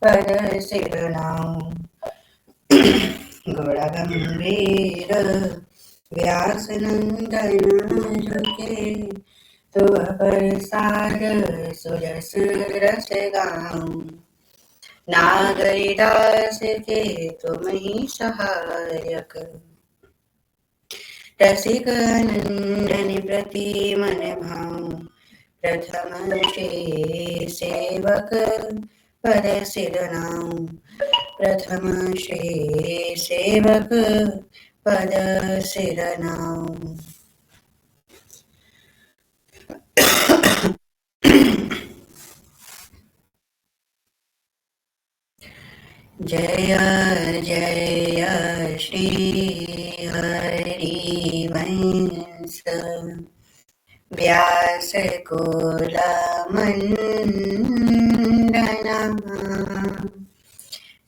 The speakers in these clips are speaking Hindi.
पद सिरनाऊ। गुणगंभीर व्यास नंदन झुके, तुअ प्रसाद सुजस रस गाऊं। नागरिदास के तुम ही सहायक, रसिक नंदन प्रति मन भाऊं। प्रथम श्री सेवक पद सिरनाऊं। प्रथम श्री सेवक पद सिरनाऊं। जय जय श्री हरि वंश, व्यास कुल मंदना।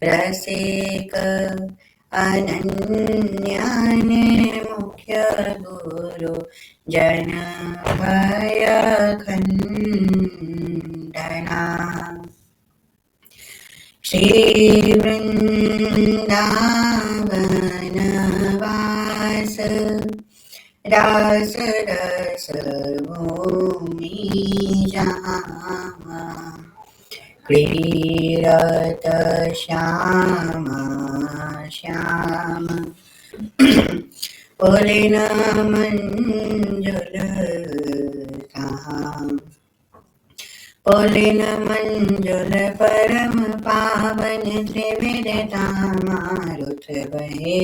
रसिक अनन्य मुख्य गुरु, जन भय खंडना। श्री वृंदावन वास, रास रस भूमि जहाँ। क्रीडत श्यामा श्याम, पुलिन मंजुल कहाँ। पुलिन मंजुल परम पावन, त्रिविधता मारुत बहे।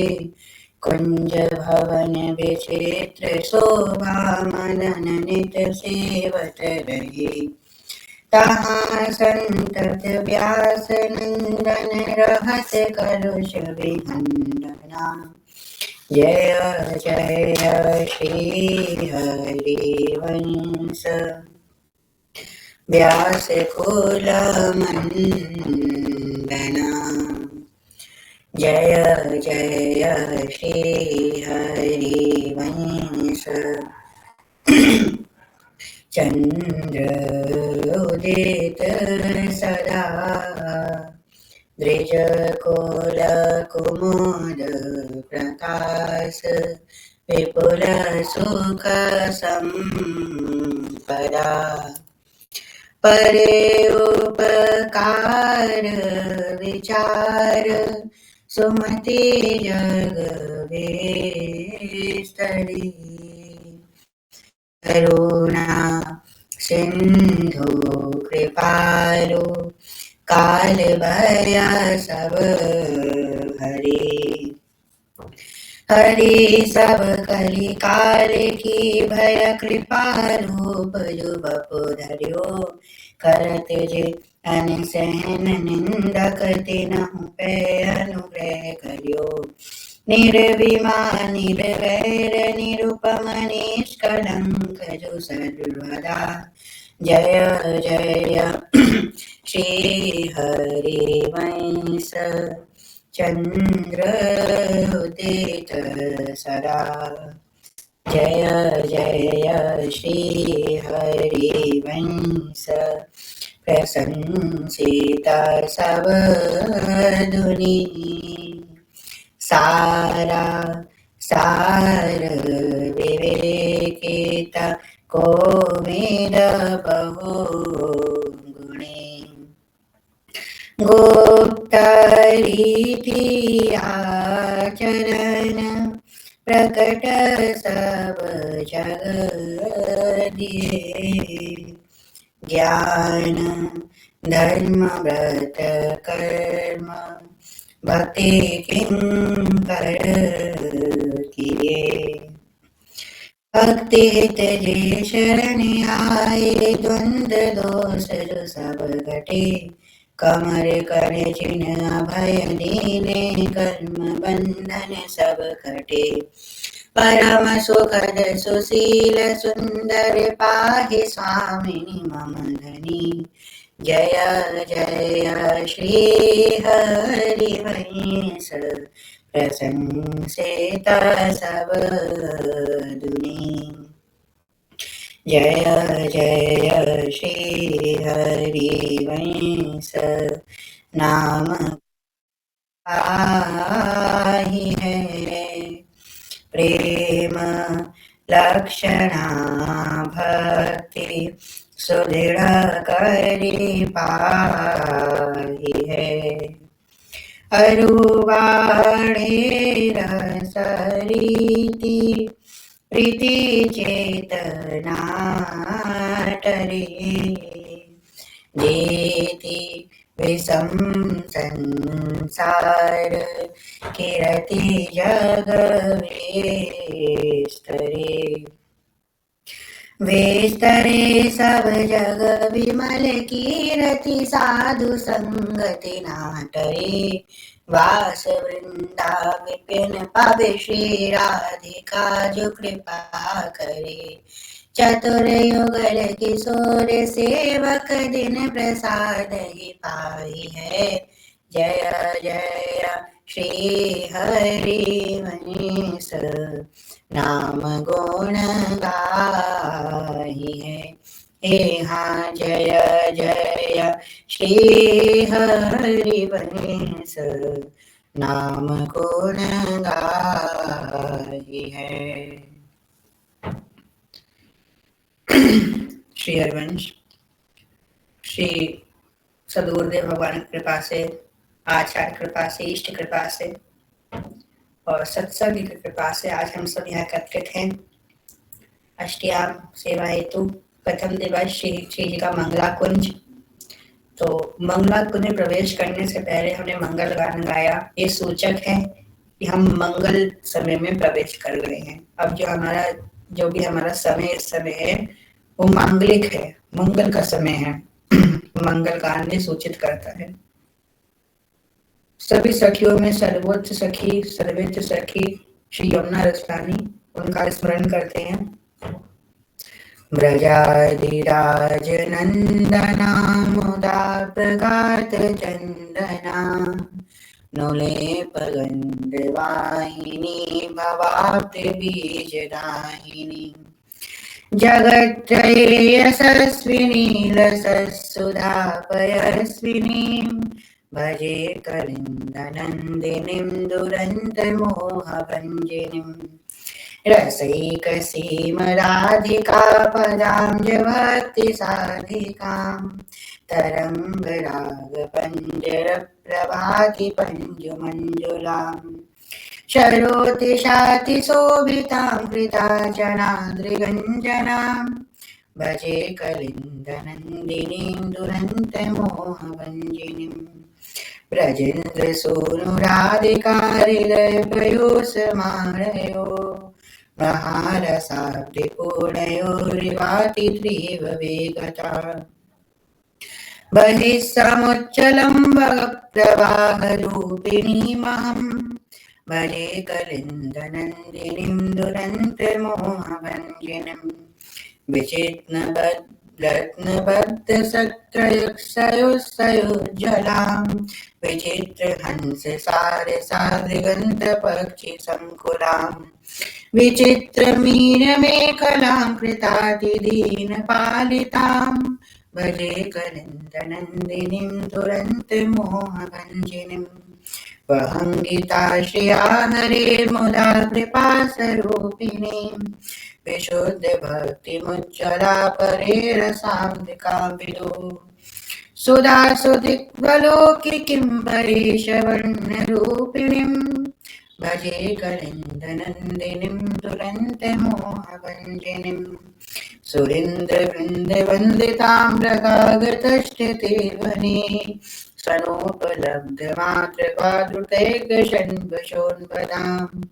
कुंज भवन विचित्र शोभा, मदन नित सेवत रहे। तहाँ संतत व्यास नंदन, रहत कलुष विखंडना। जय जय श्री हरि वंश, व्यास कुल मंदना। जय जय श्री हरि वंश। चंद्र उदित सदा, द्विज कुल कुमुद प्रकाश। विपुल सुख संपदा, परे उपकार विचार। सुमति जग विस्तरी, करुणा सिंधु कृपालु। काल भया सब हरि, हरि सब कलि काल की भय। कृपालु जुबपु धर्यो, करत जे अनसहन निंदक। तिनहु पे अनुग्रह करियो, निर्विमान निर्वैर निरुपम निष्कलंक। जो सर्वदा जय जय श्री हरि वंश। चंद्र उदित सदा, जय जय श्री हरि वंश। प्रशंसिता सब दुनि, सारा सार विवेकिता। कोविद बहु गुणी, गुप्त रीति आचरण। प्रकट सब जग दिए, ज्ञान धर्म व्रत कर्म। भक्ति किंकर किए, भक्ति हित जे शरण आए। द्वंद्व दोष जो सब घटे, कमर कर चिन्ह अभय दीने। कर्म बंधन सब कटे, परम सुखद सुशील सुंदर। पाहि स्वामिनी मम धनी, जय जय श्री हरि वंश। प्रशंसिता सब दुनि, जय जय श्री हरि वंश। नाम ही है। प्रेम लक्षणा भक्ति सुदृढ़ करी पाही है। अरुवाढ़ेर सरीति प्रीति चेतना टरे। जेति विषम संसार किरति जग विस्तरे। वेस्तरे सब जग विमल कीरति साधु संगति नाटरे। वास वृंदा विपिन पावे श्री राधिका जो कृपा करे। चतुर युगल किशोर सेवक दिन प्रसाद ही पाई है। जय जय श्री हरि वंश नाम गुण गाही है। हे हाँ जय जय श्री हरि वंश नाम गुण गाही है। श्री हरिवंश श्री सदगुरुदेव भगवान की कृपा से, आचार्य कृपा से, इष्ट कृपा से और सत्संग की कृपा से आज हम सब यहाँ एकत्रित हैं। अष्टयाम सेवा हेतु प्रथम दिवस श्री जी का मंगला कुंज। तो मंगला कुंज में प्रवेश करने से पहले हमने मंगल गान गाया। ये सूचक है कि हम मंगल समय में प्रवेश कर गए हैं। अब जो भी हमारा समय इस समय है वो मांगलिक है, मंगल का समय है। मंगल गान भी सूचित करता है। सभी सखियों में सर्वोच्च सखी, सर्वोच्च सखी श्री यमुना रसरानी, उनका स्मरण करते हैं। ब्रजाधिराज नंदना मुदा प्रगात चंदना नुलेप गंध वाहिनी भवाप्ति बीज दाहिनी। जगत्त्रये यशस्विनी लसत्सुधा पयस्विनी भजे कलिन्दनन्दिनीं दुरन्तमोहभञ्जिनीं। रसैकसीमराधिका पदाब्जभक्तिसाधिकां तरङ्गरागपञ्जरप्रभाति पञ्जुमञ्जुलाम्। शरोतिशातिशोभितां कृताजनाद्रिगञ्जनां भजे कलिन्दनन्दिनीं दुरन्तमोहभञ्जिनीं। ब्रजेन्द्रसूनुराधिका हृदयपयोसमानयो महारसाब्धिपूर्णयो रिवाति त्रिव वेगता। बहिः समुच्चलं भवप्रवाहरूपिणीमहम् भजे कलिन्दनन्दिनीं दुरन्तमोहभञ्जिनीं। विचित्ररत्नबद्धसत्रयुक्सयोज्ज्वलां विचित्रहंससारसादृगन्तपक्षिसङ्कुलां। विचित्रमीनमेखलां कृतातिदीनपालितां भजे कलिन्दनन्दिनीं दुरन्तमोहभञ्जिनीं। वहङ्गिता श्रिया हरेर्मुदा कृपास्वरूपिणीं विशुद्ध भक्तिमुज्ज्वला परेरसाम्बिकां विदुः। सुधा सुदिग्वलोकि किं परेशवर्णरूपिणीं भजे कलिन्दनन्दिनीं दुरन्तमोहभञ्जिनीं। सुरेन्द्रवृन्दवन्दितां मृगागतश्रुतिर्वने सनोपलब्धमातृकाद्रुतैकशन्वशोन्वदाम्।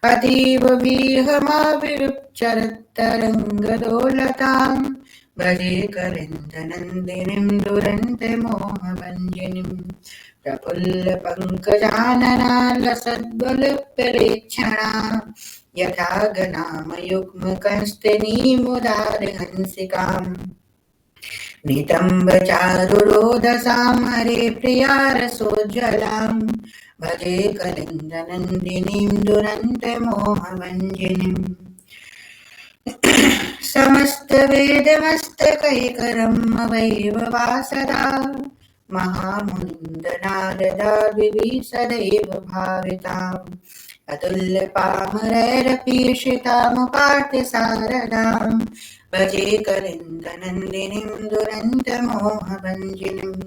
अतीव विहमाविरुच्चरत्तरङ्गदोलतां भजे कलिन्दनन्दिनीं दुरन्तमोहभञ्जिनीं। प्रफुल्लपङ्कजानना लसद्बलप्रलेक्षणा यथा गणामयुग्मकस्तनीमुदारहंसिकाम्। नितम्बचारुरोदसां हरे प्रिया रसोज्ज्वलां भजे कलिन्दनन्दिनीं दुरन्तमोहभञ्जिनीं। समस्तवेदमस्तकैकरं वैभवा सदा महामुनिन्दनारदाभिः सदैव भाविताम् अतुल्यपामरैरपीषितामुपार्थ सारदाम् भजे कलिन्दनन्दिनीं दुरन्तमोहभञ्जिनीम्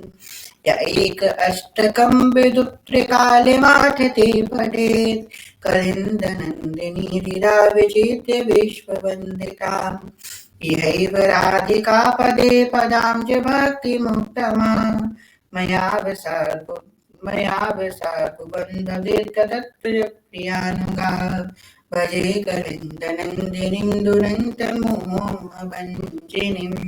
य एक अष्टकं विदुत्रिकालिमाठते पठेत् कलिन्दनन्दिनी हृदा विजित्य विश्ववन्दिताम् इहैव राधिका पदे पदाब्ज भक्तिमुत्तमा मया वसाकुबन्धविर्गतत्प्रियानुगा भजे कलिन्दनन्दिनीं दुरन्तमोहभञ्जिनीम्।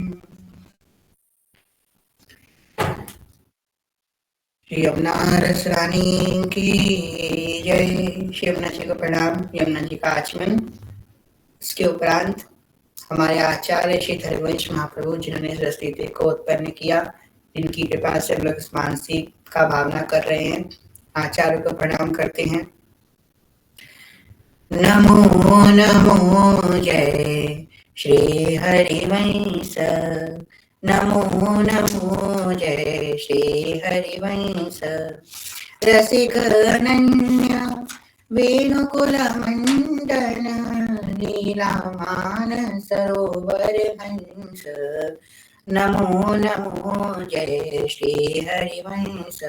श्री यमुना रस रानी की जय। श्री यमुना जी को प्रणाम, यमुना जी का आचमन। इसके उपरांत हमारे आचार्य श्री हरिवंश महाप्रभु जिन्होंने सरस्वती को उत्पन्न किया, जिनकी कृपा से हम लोग इस मानसिक का भावना कर रहे हैं, आचार्य को प्रणाम करते हैं। नमो नमो जय श्री हरिवंश, नमो नमो जय श्री हरिवंश। रसिक अनन्य वेणुकुल मंडन लीलामान सरोवर हंस। नमो नमो जय श्री हरिवंश।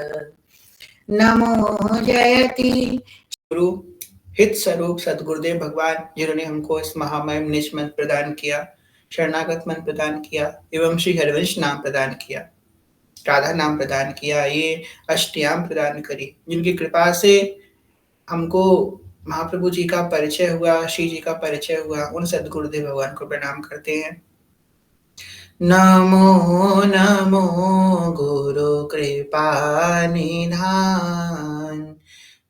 नमो जयति गुरु हित स्वरूप सदगुरुदेव भगवान, जिन्होंने हमको इस महामहिम निज मंत्र प्रदान किया, शरणागत मंत्र प्रदान किया एवं श्री हरिवंश नाम प्रदान किया, राधा नाम प्रदान किया, ये अष्टयाम प्रदान करी, जिनकी कृपा से हमको महाप्रभु जी का परिचय हुआ, श्री जी का परिचय हुआ, उन सदगुरुदेव भगवान को प्रणाम करते हैं। नमो नमो गुरु कृपा निधान,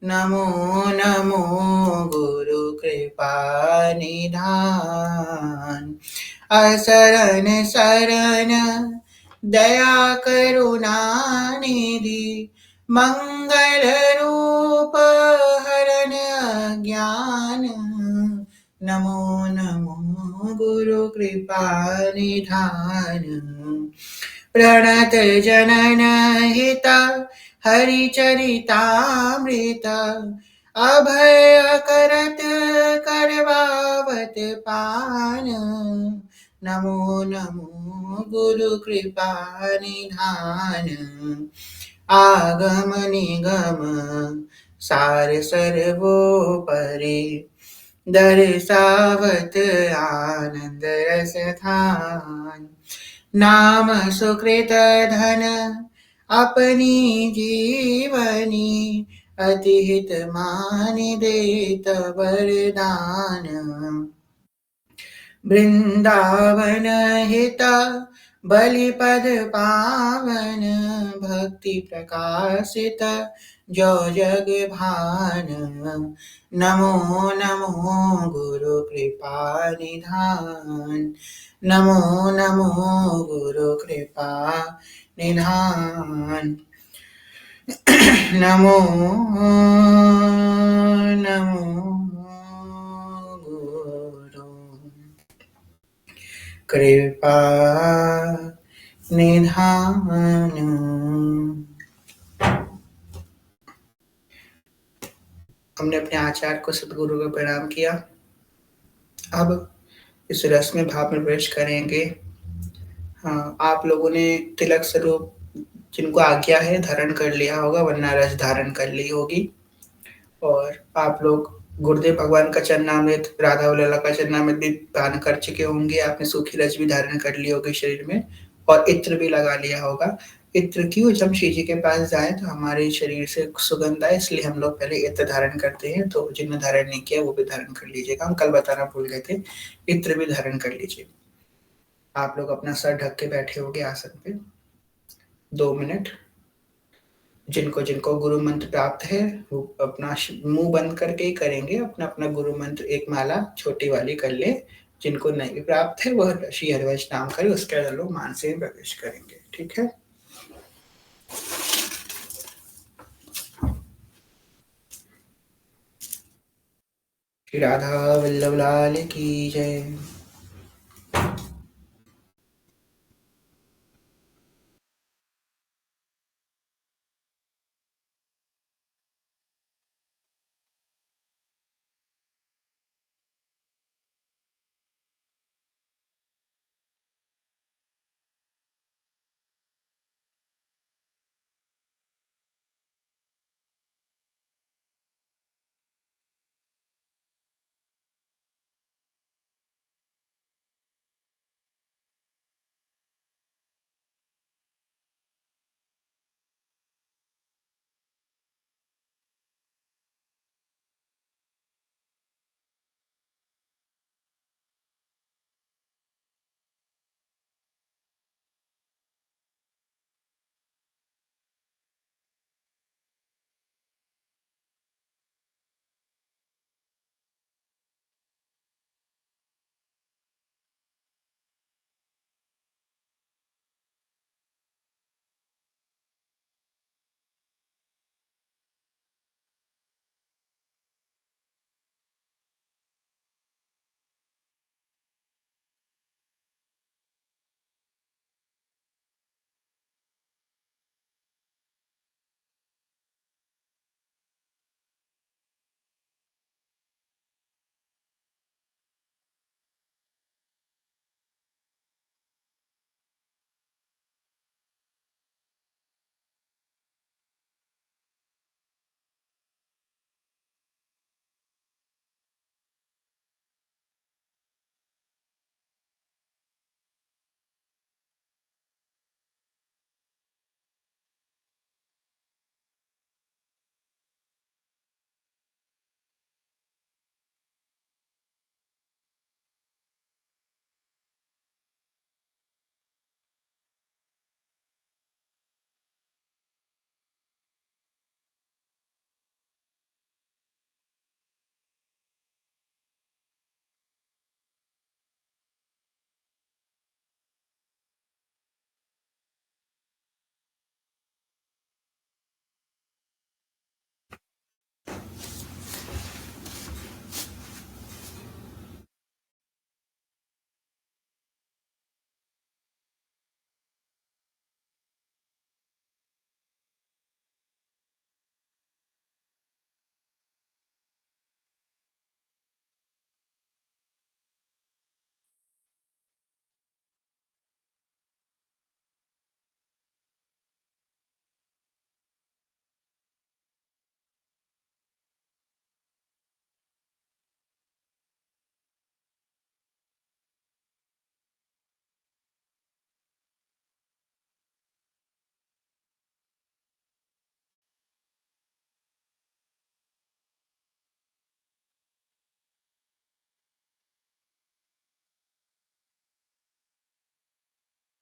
नमो नमो गुरु कृपा निधान। असरण शरण दया करुणा निधि, मंगल रूप हरण ज्ञान। नमो नमो गुरु कृपा निधान। प्रणत जनन हिता हरिचरितामृत, अभय करत करवावत पान। नमो नमो गुरु कृपा निधान। आगम निगम सार सर्वोपरि, दर्शावत आनंद रस धान। नाम सुकृत धन अपनी जीवनी, अति हित मानि देत वरदान। वृंदावन हिता बलिपद पावन, भक्ति प्रकाशित जो जग भान। नमो नमो गुरु कृपा निधान, नमो नमो गुरु कृपा निधान। नमो नमो गुरु कृपा निधान। हमने अपने आचार्य को सदगुरु को प्रणाम किया। अब इस रस में भाव में प्रवेश करेंगे। हाँ, आप लोगों ने तिलक स्वरूप जिनको आज्ञा है धारण कर लिया होगा, वरना रस धारण कर ली होगी। और आप लोग गुरुदेव भगवान का चरणामृत, राधा लला का चरणामृत भी दान कर चुके होंगे। आपने सूखी रस भी धारण कर ली होगी शरीर में, और इत्र भी लगा लिया होगा। इत्र क्यों? जब श्री जी के पास जाए तो हमारे शरीर से सुगंध आए, इसलिए हम लोग पहले इत्र धारण करते हैं। तो जिन्होंने धारण नहीं किया वो भी धारण कर लीजिएगा। हम कल बताना भूल गए थे, इत्र भी धारण कर लीजिए। आप लोग अपना सर ढक के बैठे होगे आसन पे। 2 मिनट। जिनको जिनको गुरु मंत्र प्राप्त है वो अपना मुंह बंद करके ही करेंगे। अपना अपना गुरु मंत्र एक माला छोटी वाली कर ले। जिनको नहीं प्राप्त है वह श्री हरिवंश नाम करे, उसके अंदर लोग मान से प्रवेश करेंगे। ठीक है। श्री राधा वल्लभ लाल की जय।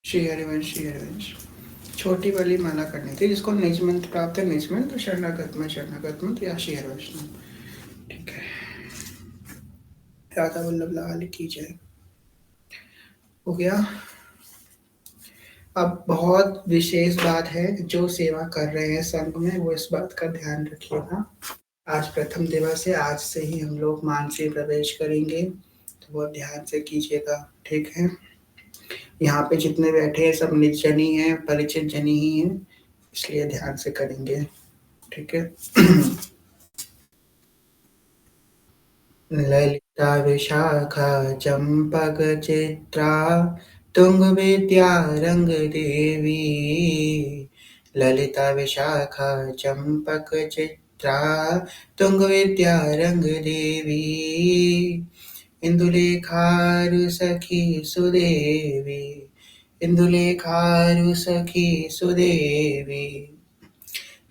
श्री हरिवंश श्री हरिवंश। छोटी वाली माला करनी थी जिसको निज मंत्र प्राप्त है, निज मंत्र शरणागत मंत्र या श्री हरिवंश। ठीक है, राधा वल्लभ लाल की जय। हो गया। अब बहुत विशेष बात है, जो सेवा कर रहे हैं संघ में वो इस बात का ध्यान रखिएगा। आज प्रथम दिवस है, आज से ही हम लोग मानसी प्रवेश करेंगे, तो वो ध्यान से कीजिएगा। ठीक है, यहाँ पे जितने बैठे हैं सब निज जनी हैं, परिचित जनी ही हैं, इसलिए ध्यान से करेंगे। ठीक है। ललिता विशाखा चंपक चित्रा तुंग विद्या रंग देवी। ललिता विशाखा चंपक चित्रा तुंग विद्या रंग देवी। इंदुलेखारु सखी सुदेवी, इंदुलेखारु सखी सुदेवी,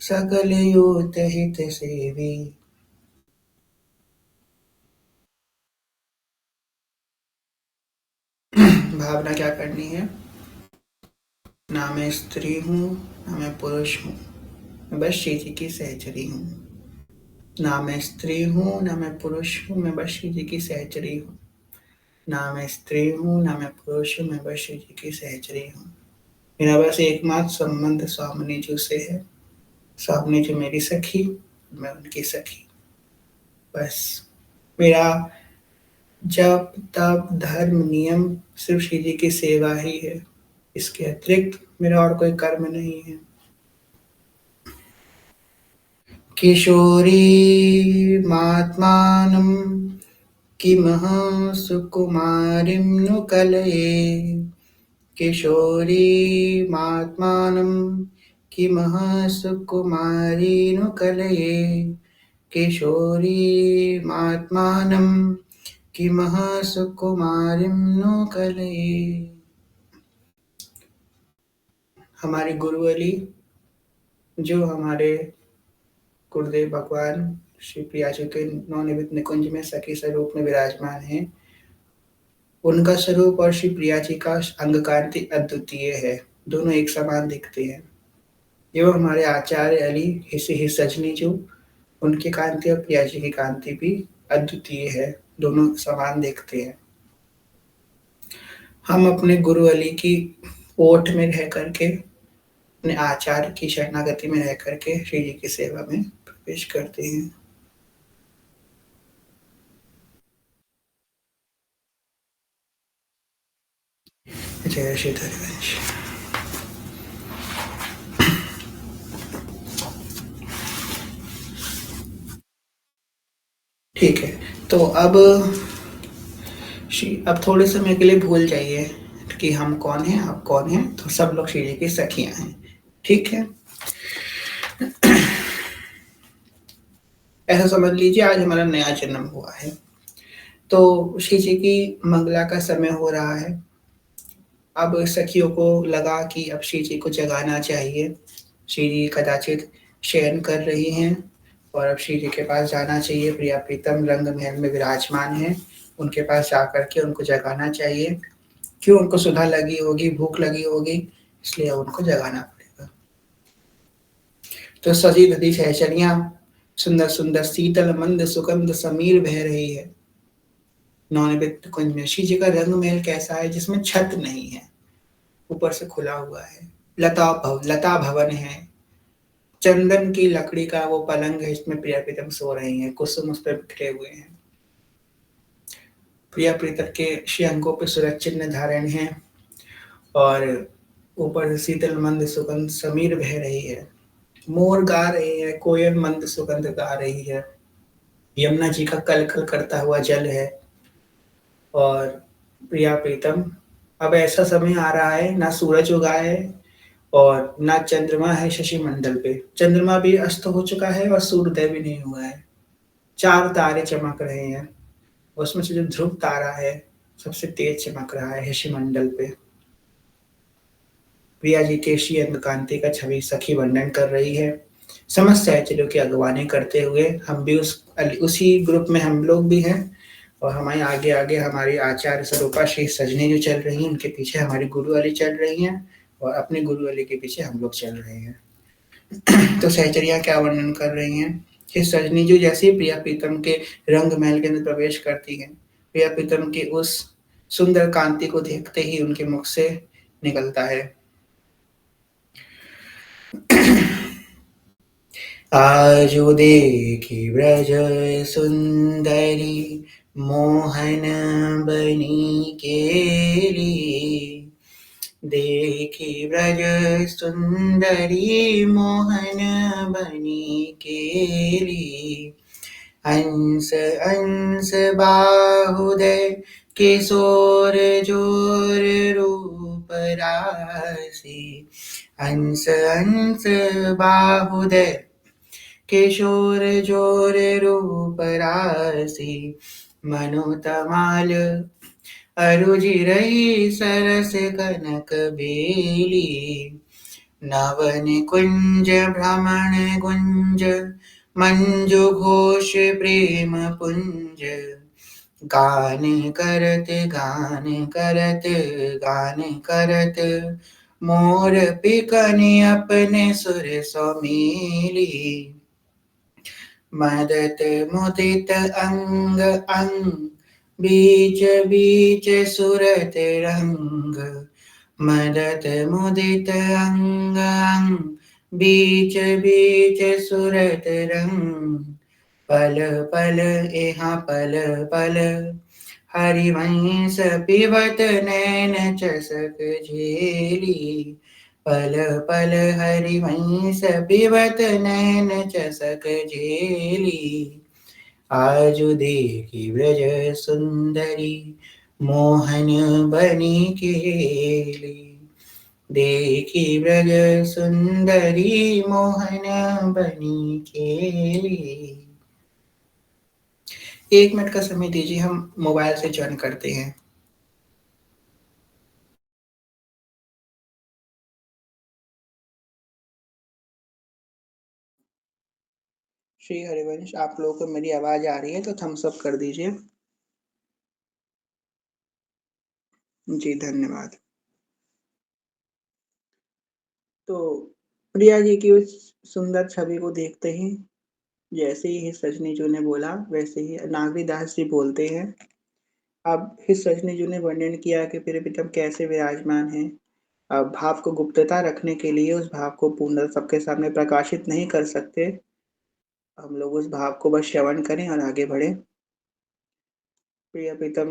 सकल यूत हित सेवी। भावना क्या करनी है? ना मैं स्त्री हूँ ना मैं पुरुष हूँ, मैं बस श्री जी की सहचरी हूँ। ना मैं स्त्री हूँ ना मैं पुरुष हूँ, मैं बस श्री जी की सहचरी हूँ। ना मैं स्त्री हूँ ना मैं पुरुष हूँ, मैं बस श्री जी की सहचरी हूँ। मेरा बस एकमात्र संबंध स्वामिनी जी से है। स्वामिनी जी मेरी सखी, मैं उनकी सखी। बस मेरा जप तप धर्म नियम सिर्फ श्री जी की सेवा ही है, इसके अतिरिक्त मेरा और कोई कर्म नहीं है। किशोरी मात्मानं किमह सुकुमारीं नु कलये। किशोरी मात्मानं किमह सुकुमारी नु कलये। किशोरी मात्मानं किमह सुकुमारीं नु कलये। हमारे गुरुवली जो हमारे गुरुदेव भगवान श्री प्रिया जी के नवनिर्मित निकुंज में सखी स्वरूप में विराजमान हैं, उनका स्वरूप और श्री प्रिया जी का अंग कांति अद्वितीय है, दोनों एक समान दिखते हैं। एवं हमारे आचार्य अली हिस सजनी जो, उनकी कांति और प्रिया जी की कांति भी अद्वितीय है, दोनों समान दिखते हैं। हम अपने गुरु अली की ओट में रह करके, अपने आचार्य की शरणागति में रह करके श्री जी की सेवा में प्रवेश करते हैं। जय श्री हरिवंश। ठीक है, तो अब थोड़े समय के लिए भूल जाइए कि हम कौन हैं, आप कौन हैं, तो सब लोग श्री जी की सखियां हैं। ठीक है, ऐसा समझ लीजिए आज हमारा नया जन्म हुआ है, तो श्री जी की मंगला का समय हो रहा है। अब सखियों को लगा कि अब श्री जी को जगाना चाहिए। श्री जी कदाचित शयन कर रही हैं और अब श्री जी के पास जाना चाहिए। प्रिया प्रीतम रंग महल में विराजमान है, उनके पास जाकर के उनको जगाना चाहिए। क्यों? उनको सुधा लगी होगी, भूख लगी होगी, इसलिए उनको जगाना पड़ेगा। तो सजी धजी सहचरियां, सुंदर सुंदर शीतल मंद सुगंध समीर बह रही है नवनिर्मित कुंज में। श्री जी का रंग महल कैसा है? जिसमें छत नहीं है, ऊपर से खुला हुआ है। लता भवन है, चंदन की लकड़ी का वो पलंग है, इसमें प्रिया प्रीतम सो रही हैं, कुसुम उस पर बिखरे हुए हैं। प्रिया प्रीतम के श्री अंगों पे सूरज चिन्ह धारण है और ऊपर से शीतल मंद सुगंध समीर बह रही है। मोर गा रहे हैं, कोयल मंद सुगंध गा रही है। यमुना जी का कल कल करता हुआ जल है। और प्रिया प्रीतम, अब ऐसा समय आ रहा है, ना सूरज उगा है और ना चंद्रमा है शशि मंडल पे। चंद्रमा भी अस्त हो चुका है और सूर्योदय भी नहीं हुआ है। 4 तारे चमक रहे हैं, उसमें से जो ध्रुव तारा है सबसे तेज चमक रहा है शशि मंडल पे। प्रिया जी के श्री अंग कांति का छवि सखी वर्णन कर रही है। समस्त सहचर्यों की अगवानी करते हुए हम भी उसी ग्रुप में हम लोग भी हैं और हमारे आगे-आगे हमारी आचार्य स्वरूपा श्री सजनी जो चल रही हैं, उनके पीछे हमारी गुरुवाली चल रही हैं और अपने गुरुवाली के पीछे हम लोग चल रहे हैं। तो सहचरियाँ क्या वर्णन कर रही हैं कि सजनी जो जैसे ही प्रिया प्रीतम के रंग महल के अंदर प्रवेश करती हैं, प्रिया प्रीतम की उस सुंदर कांति को देखते ही उनके मुख से निकलता है। आजो देखी ब्रज सुंदरी मोहन बनी केली, देखी ब्रज सुंदरी मोहन बनी केली, हंस हंस बाहुदय किशोर जोर रूप राशि, हंस हंस बाहुदय किशोर जोर रूप राशि, मनोतमाल अरुजिरई सरस कनक बेली, नवन कुंज भ्रमण गुंज मंजु घोष प्रेम पुंज, गान करत गान करत गान करत मोर पिकनि अपने सुर सौमीली, मदत मुदित अंग अंग बीच बीच सुरत रंग, मदत मुदित अंग अंग बीच बीच सुरत रंग, पल पल यहाँ पल पल हरिवंश पिबत नैन चसक झेली, पल पल हरिवंश पिबत नैन चसक झेली, आजु देखी ब्रज सुंदरी मोहन बनी केली, देखी ब्रज सुंदरी मोहन बनी केली। 1 मिनट का समय दीजिए, हम मोबाइल से जॉइन करते हैं। श्री हरिवंश, आप लोगों को मेरी आवाज आ रही है तो थम्स अप कर दीजिए। जी धन्यवाद। तो प्रिया जी की उस सुंदर छवि को देखते ही जैसे ही सजनी जी ने बोला वैसे ही नागरीदास जी बोलते हैं। अब हिस सजनी जी ने वर्णन किया कि प्रिय प्रीतम कैसे विराजमान हैं। अब भाव को गुप्तता रखने के लिए उस भाव को पूर्ण सबके सामने प्रकाशित नहीं कर सकते। हम लोग उस भाव को बस श्रवण करें और आगे बढ़ें। प्रिय प्रीतम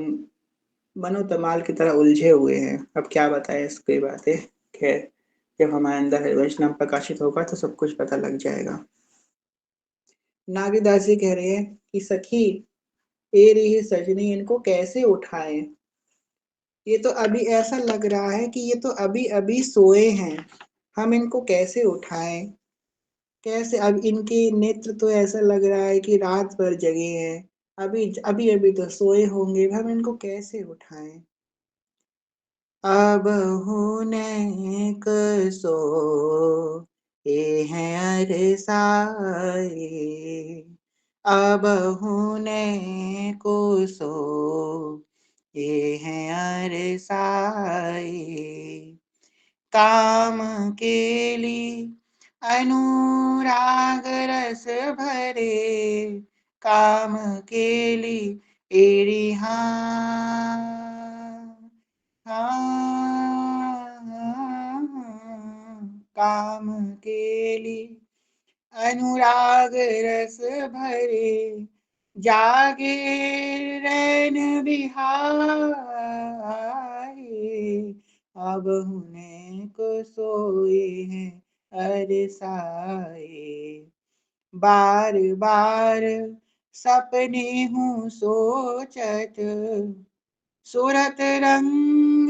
मनोतमाल की तरह उलझे हुए हैं। अब क्या बताएँ इसकी बातें। खैर, जब हमारे अंदर हरिवंश नाम प्रकाशित होगा तो सब कुछ पता लग जाएगा। नागीदास जी कह रहे हैं कि सखी ए रही सजनी, इनको कैसे उठाएं। ये तो अभी ऐसा लग रहा है कि ये तो अभी अभी सोए हैं, हम इनको कैसे उठाएं। कैसे, अब इनके नेत्र तो ऐसा लग रहा है कि रात भर जगे हैं, अभी अभी अभी तो सोए होंगे, हम इनको कैसे उठाएं। अब हुनेक सो ये हैं अरसाए, अब हुने को सो ये हैं अरसाए, काम केली अनुराग रस भरे, काम केली एरी काम केली अनुराग रस भरे, जागे रैन बिहारी, अब हुने को सोए हैं अरसाए, बार बार सपने हूँ सोचत, सूरत रंग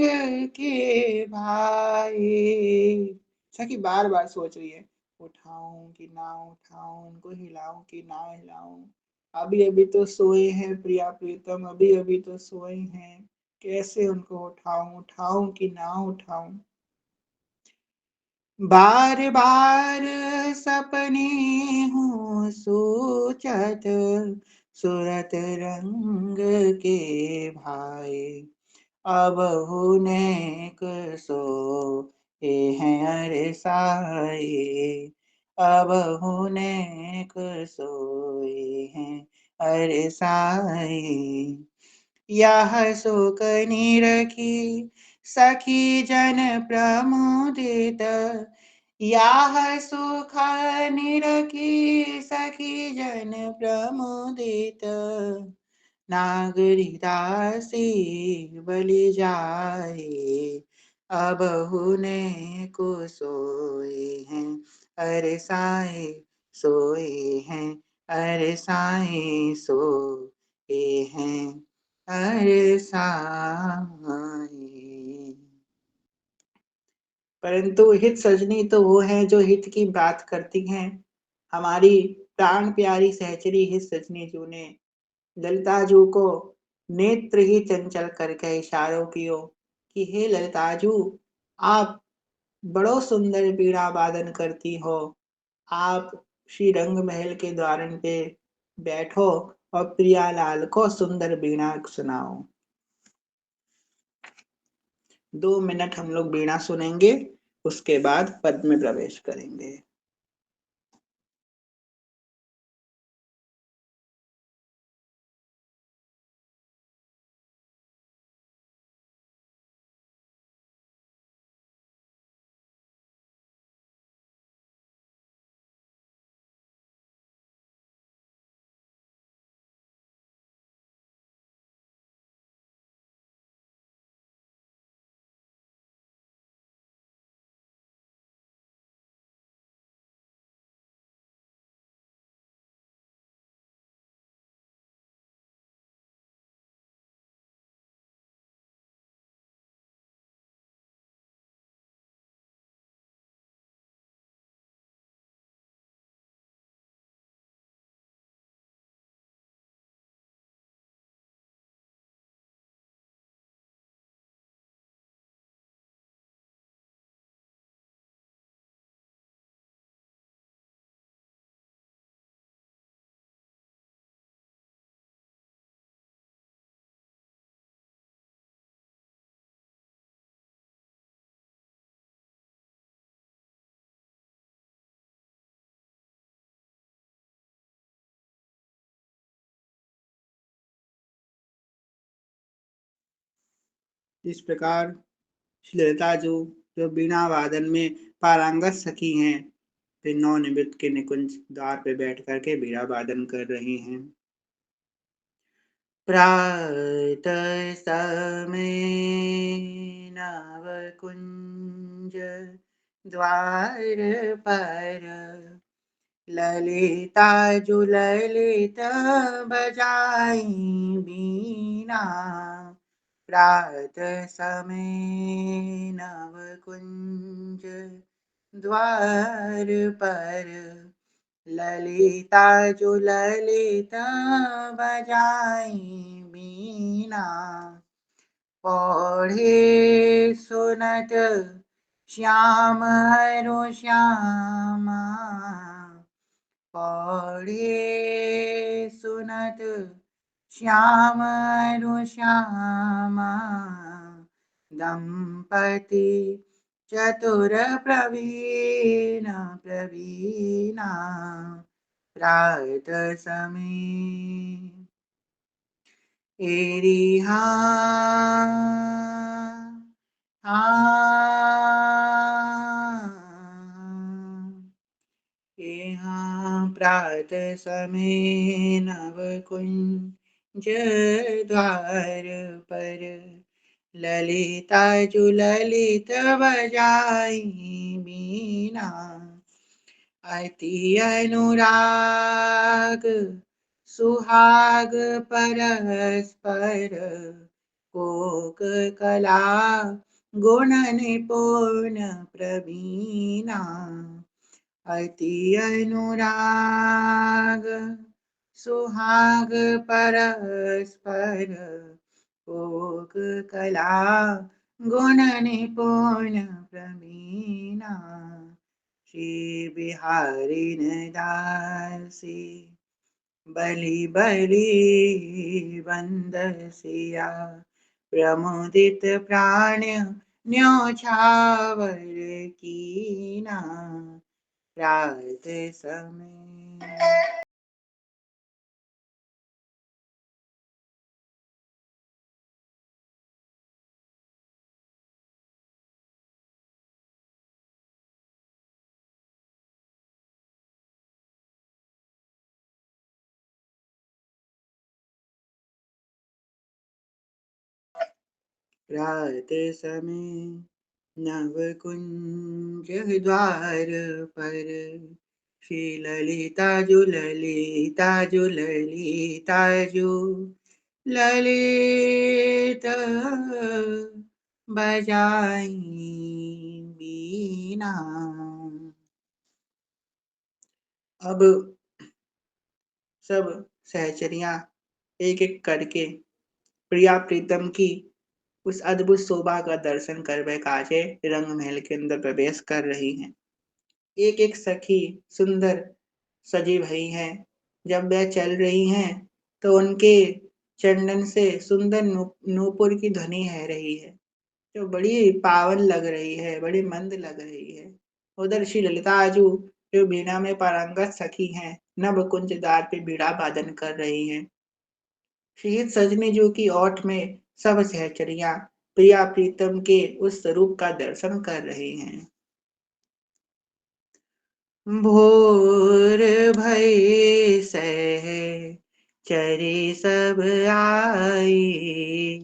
के भाई। सखी बार बार सोच रही है, उठाऊं कि ना उठाऊं, उनको हिलाऊं कि ना हिलाऊं। अभी अभी तो सोए हैं प्रिया प्रीतम, अभी अभी तो सोए हैं, कैसे उनको उठाऊं, उठाऊं कि ना उठाऊं। बार बार सपने हूँ सोचत, सूरत रंग के भाए, अब नेक सो ये हैं अरे साए, अब नेक सोए हैं अरे साए। यह सुख निरखी सखी जन प्रमुदित, याह सुख निरखी सखी जन प्रमुदित, नागरी दासी बलि जाए, अब को सोए हैं अरे साए, सोए हैं अरे साए, सोए हैं अरे साए। परंतु हित सजनी तो वो है जो हित की बात करती हैं। हमारी प्राण प्यारी सहचरी हित सजनी जू ने ललिता जू को नेत्र ही चंचल करके इशारों कियो कि हे ललिता जू, आप बड़ो सुंदर बीड़ा वादन करती हो, आप श्री रंग महल के द्वारन पे बैठो और प्रियालाल को सुंदर बीड़ा सुनाओ। 2 मिनट हम लोग बीड़ा सुनेंगे, उसके बाद पद में प्रवेश करेंगे। इस प्रकार ललिता जो बीणा वादन में पारंगत सखी हैं, वे नवनिवृत्त के निकुंज द्वार पे बैठ करके बीड़ा वादन कर रही हैं। प्रातः समय नव कुंज द्वार पर, ललिता जू ललित बजाई बीना, प्रात समय नव कुंज द्वार पर, ललिता जू ललित बजाई बीना, पढ़े सुनत श्याम हरो श्यामा, पढ़े सुनत श्याम हरो श्यामा, दंपति चतुर प्रवीण प्रवीणा, प्रात समय एरी हाँ यहाँ प्रात समय नव कुंज द्वार पर, ललिता जू ललित बजाई बीना, अति अनुराग सुहाग परस्पर, कोक कला गुण निपुण प्रवीणा, अति अनुराग सुहाग परस्पर, कोक कला गुण निपुण प्रवीणा, श्री बिहारी दासी बलि बलि बंदसिया प्रमुदित प्राण न्योछावर कीना रात समय। रात समय नव कुंज द्वार पर श्री ललिता जो ललिता जो ललिता जो ललित बजाई बीना। अब सब सहचरियां एक एक करके प्रिया प्रीतम की उस अद्भुत शोभा का दर्शन कर वह काजे रंग महल के अंदर प्रवेश कर रही हैं। एक एक सखी सुंदर सजी भई हैं। जब वह चल रही हैं तो उनके चंदन से सुंदर नूपुर की ध्वनि है रही है, जो बड़ी पावन लग रही है, बड़ी मंद लग रही है। उधर श्री ललिता आजू जो बीना में पारंगत सखी हैं, नभ कुंज द्वार पे बीड़ा वादन कर रही हैं। शहीद सजनी जो की ओट में सब सहचरियां प्रिया प्रीतम के उस स्वरूप का दर्शन कर रहे हैं। भोर भई सहचरी सब आई,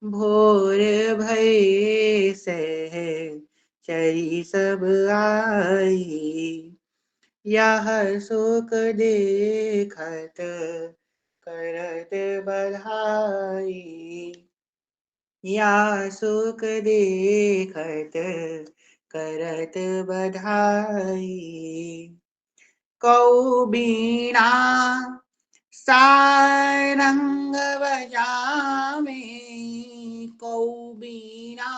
भोर भई सहचरी सब आई, यह सुख देखत करत बधाई, या सुख देखत करत बधाई। कौ बीणा सारंग बजावे, कौ बीणा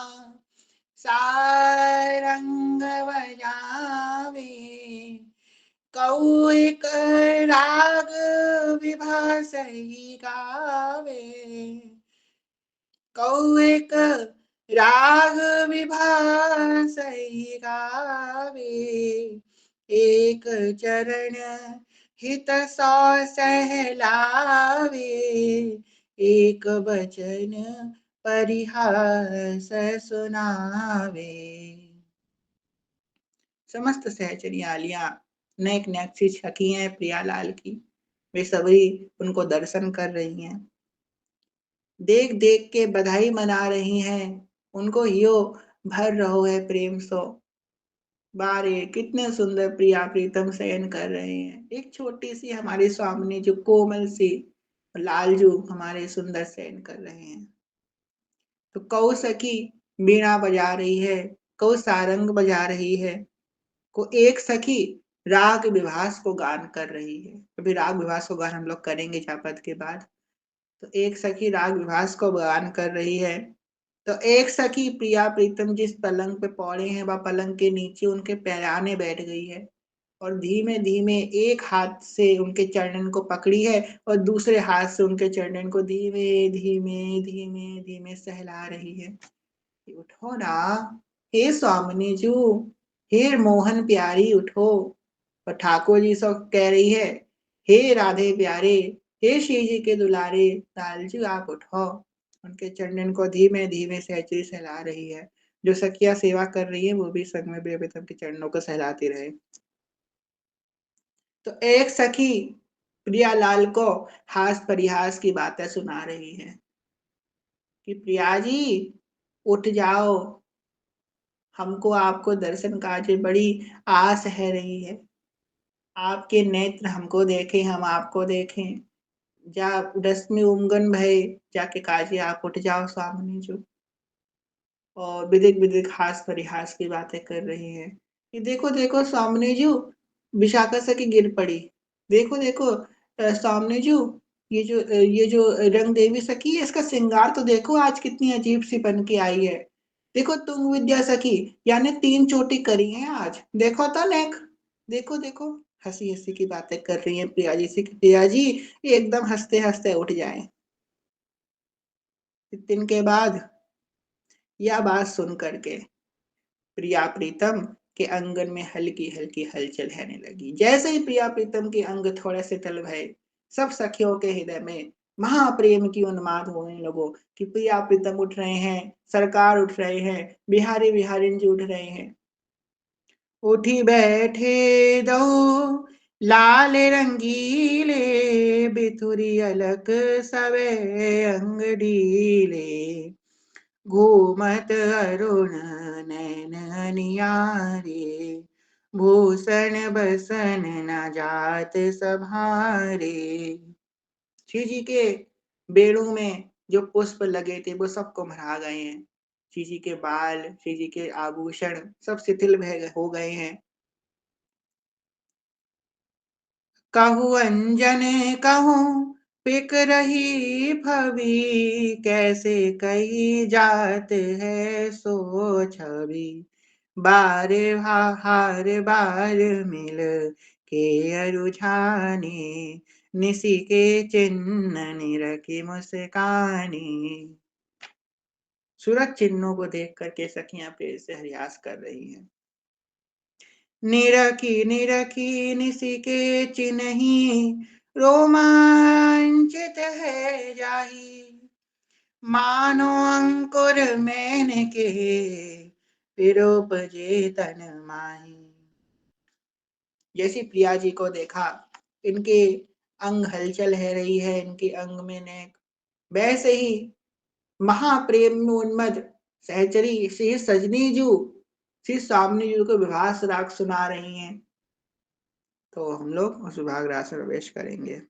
सारंग बजावे, कौ एक राग विभा सही गावे, कौ एक राग विभा सही गावे, एक चरण हित सौ सहलावे, एक वचन परिहास सुनावे। समस्त सहचरियालियां नेक नेक सी सखी हैं प्रियालाल की, वे सभी उनको दर्शन कर रही हैं। देख देख के बधाई मना रही हैं, उनको यो भर रहो है प्रेम सो। बारे कितने सुंदर प्रिया प्रीतम शयन कर रहे हैं। एक छोटी सी हमारी स्वामिनी जो कोमल सी लालजू हमारे सुंदर शयन कर रहे हैं। तो कौ सखी बीणा बजा रही है, कौ सारंग बजा रही है, को एक सखी राग विभास को गान कर रही है। अभी राग विभास को गान हम लोग करेंगे चापद के बाद। तो एक सखी राग विभास को गान कर रही है, तो एक सखी प्रिया प्रीतम जिस पलंग पे पौड़े हैं वह पलंग के नीचे उनके पैराने बैठ गई है और धीमे धीमे एक हाथ से उनके चरणन को पकड़ी है और दूसरे हाथ से उनके चरणन को धीमे धीमे धीमे धीमे सहला रही है। उठो ना, हे स्वामिनी जू, हे मोहन प्यारी उठो। और ठाकुर जी सब कह रही है, हे राधे प्यारे, हे श्री जी के दुलारे लालजू आप उठो। उनके चंदन को धीमे धीमे सहचरी सहला रही है। जो सखिया सेवा कर रही है वो भी संग में बेबेतम के चरणों को सहलाती रहे। तो एक सखी प्रियालाल को हास परिहास की बातें सुना रही है कि प्रिया जी उठ जाओ, हमको आपको दर्शन काजे बड़ी आस है रही है। आपके नेत्र हमको देखे, हम आपको देखें। जा रश्मि उमगन भय जाके काजे आप उठ जाओ स्वामिनी जो। और बिदिक बिदिक हास परिहास की बातें कर रही हैं कि देखो देखो स्वामिनी जी विशाखा सखी गिर पड़ी। देखो देखो स्वामिनी जी ये जो रंग देवी सखी है इसका श्रृंगार तो देखो आज कितनी अजीब सी बन के आई है। देखो तुंग विद्या सखी यानी 3 चोटी करी है आज, देखो तो नेक, देखो देखो हँसी-हँसी की बातें कर रही हैं प्रिया जी से कि प्रिया जी एकदम हँसते-हँसते उठ जाएँ। कुछ दिन के बाद यह बात सुन कर के प्रिया प्रीतम के आंगन में हल्की-हल्की हलचल रहने लगी। जैसे ही प्रिया प्रीतम के अंग थोड़े शिथिल भये, सब सखियों के हृदय में महाप्रेम की उन्माद होने लगो कि प्रिया प्रीतम उठ रहे हैं, सरकार उठ रहे हैं, बिहारी बिहारिन जी उठ रहे हैं। उठी बैठे दो लाल रंगीले, बिथुरी अलक सवे अंग ढीले। घूमत अरुण नैन नियारे, भूषण बसन न जात सभारे। श्री जी के बेड़ों में जो पुष्प लगे थे वो सब कुम्हला गए हैं। श्री जी के बाल, श्री जी के आभूषण सब शिथिल हो गए हैं। कहूँ अंजन कहूँ पिक रही भवी, कैसे कही जात है सो छवि। बार हार बार मिल के अरुझाने, निसी के चिन्ह निरखी मुस्कानी। सूरज चिन्हों को देख करके सखियां प्रेम से हरियास कर रही हैं। निरखी निरखी निसी के चिन्ही, रोमांचित है जाही। मानो अंकुर मैंने के, विरूपजे तन माही। जैसी प्रिया जी को देखा, इनके अंग हलचल है रही है, इनके अंग में नेक, वैसे ही महाप्रेम में उन्मद सहचरी श्री सजनी जू श्री स्वामिनी जी को विवाह राग सुना रही हैं। तो हम लोग उस विभाग राग में प्रवेश करेंगे।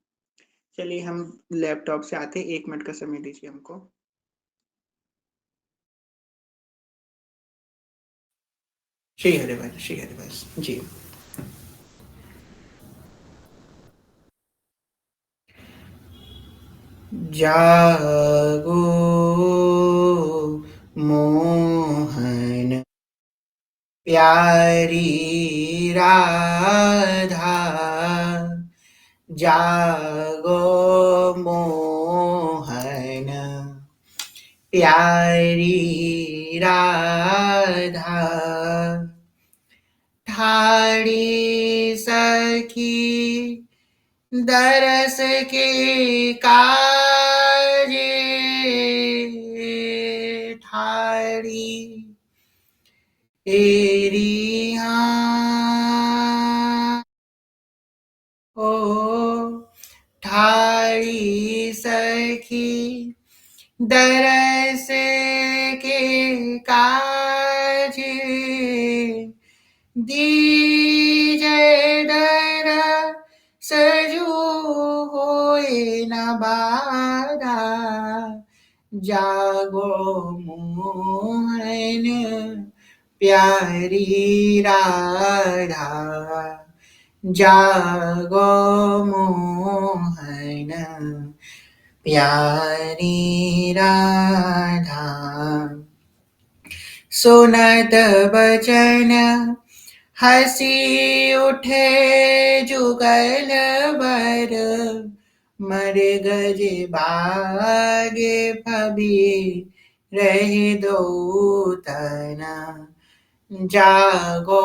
चलिए हम लैपटॉप से आते, 1 मिनट का समय दीजिए हमको। श्री हरिवंश जी। जागो मोहन प्यारी राधा, जागो मोहन प्यारी राधा। ठाड़ी सखी दरस के काजे, ठाड़ी तेरी ओ ठाड़ी सखी दरस के काजे, दीजय दर सजू होए न बाधा। जागो मोहन प्यारी राधा, जागो मोहन प्यारी राधा। सुनत बचन हसी उठे जुगल बर, मर गज बागे फबी रहे दो तना। जागो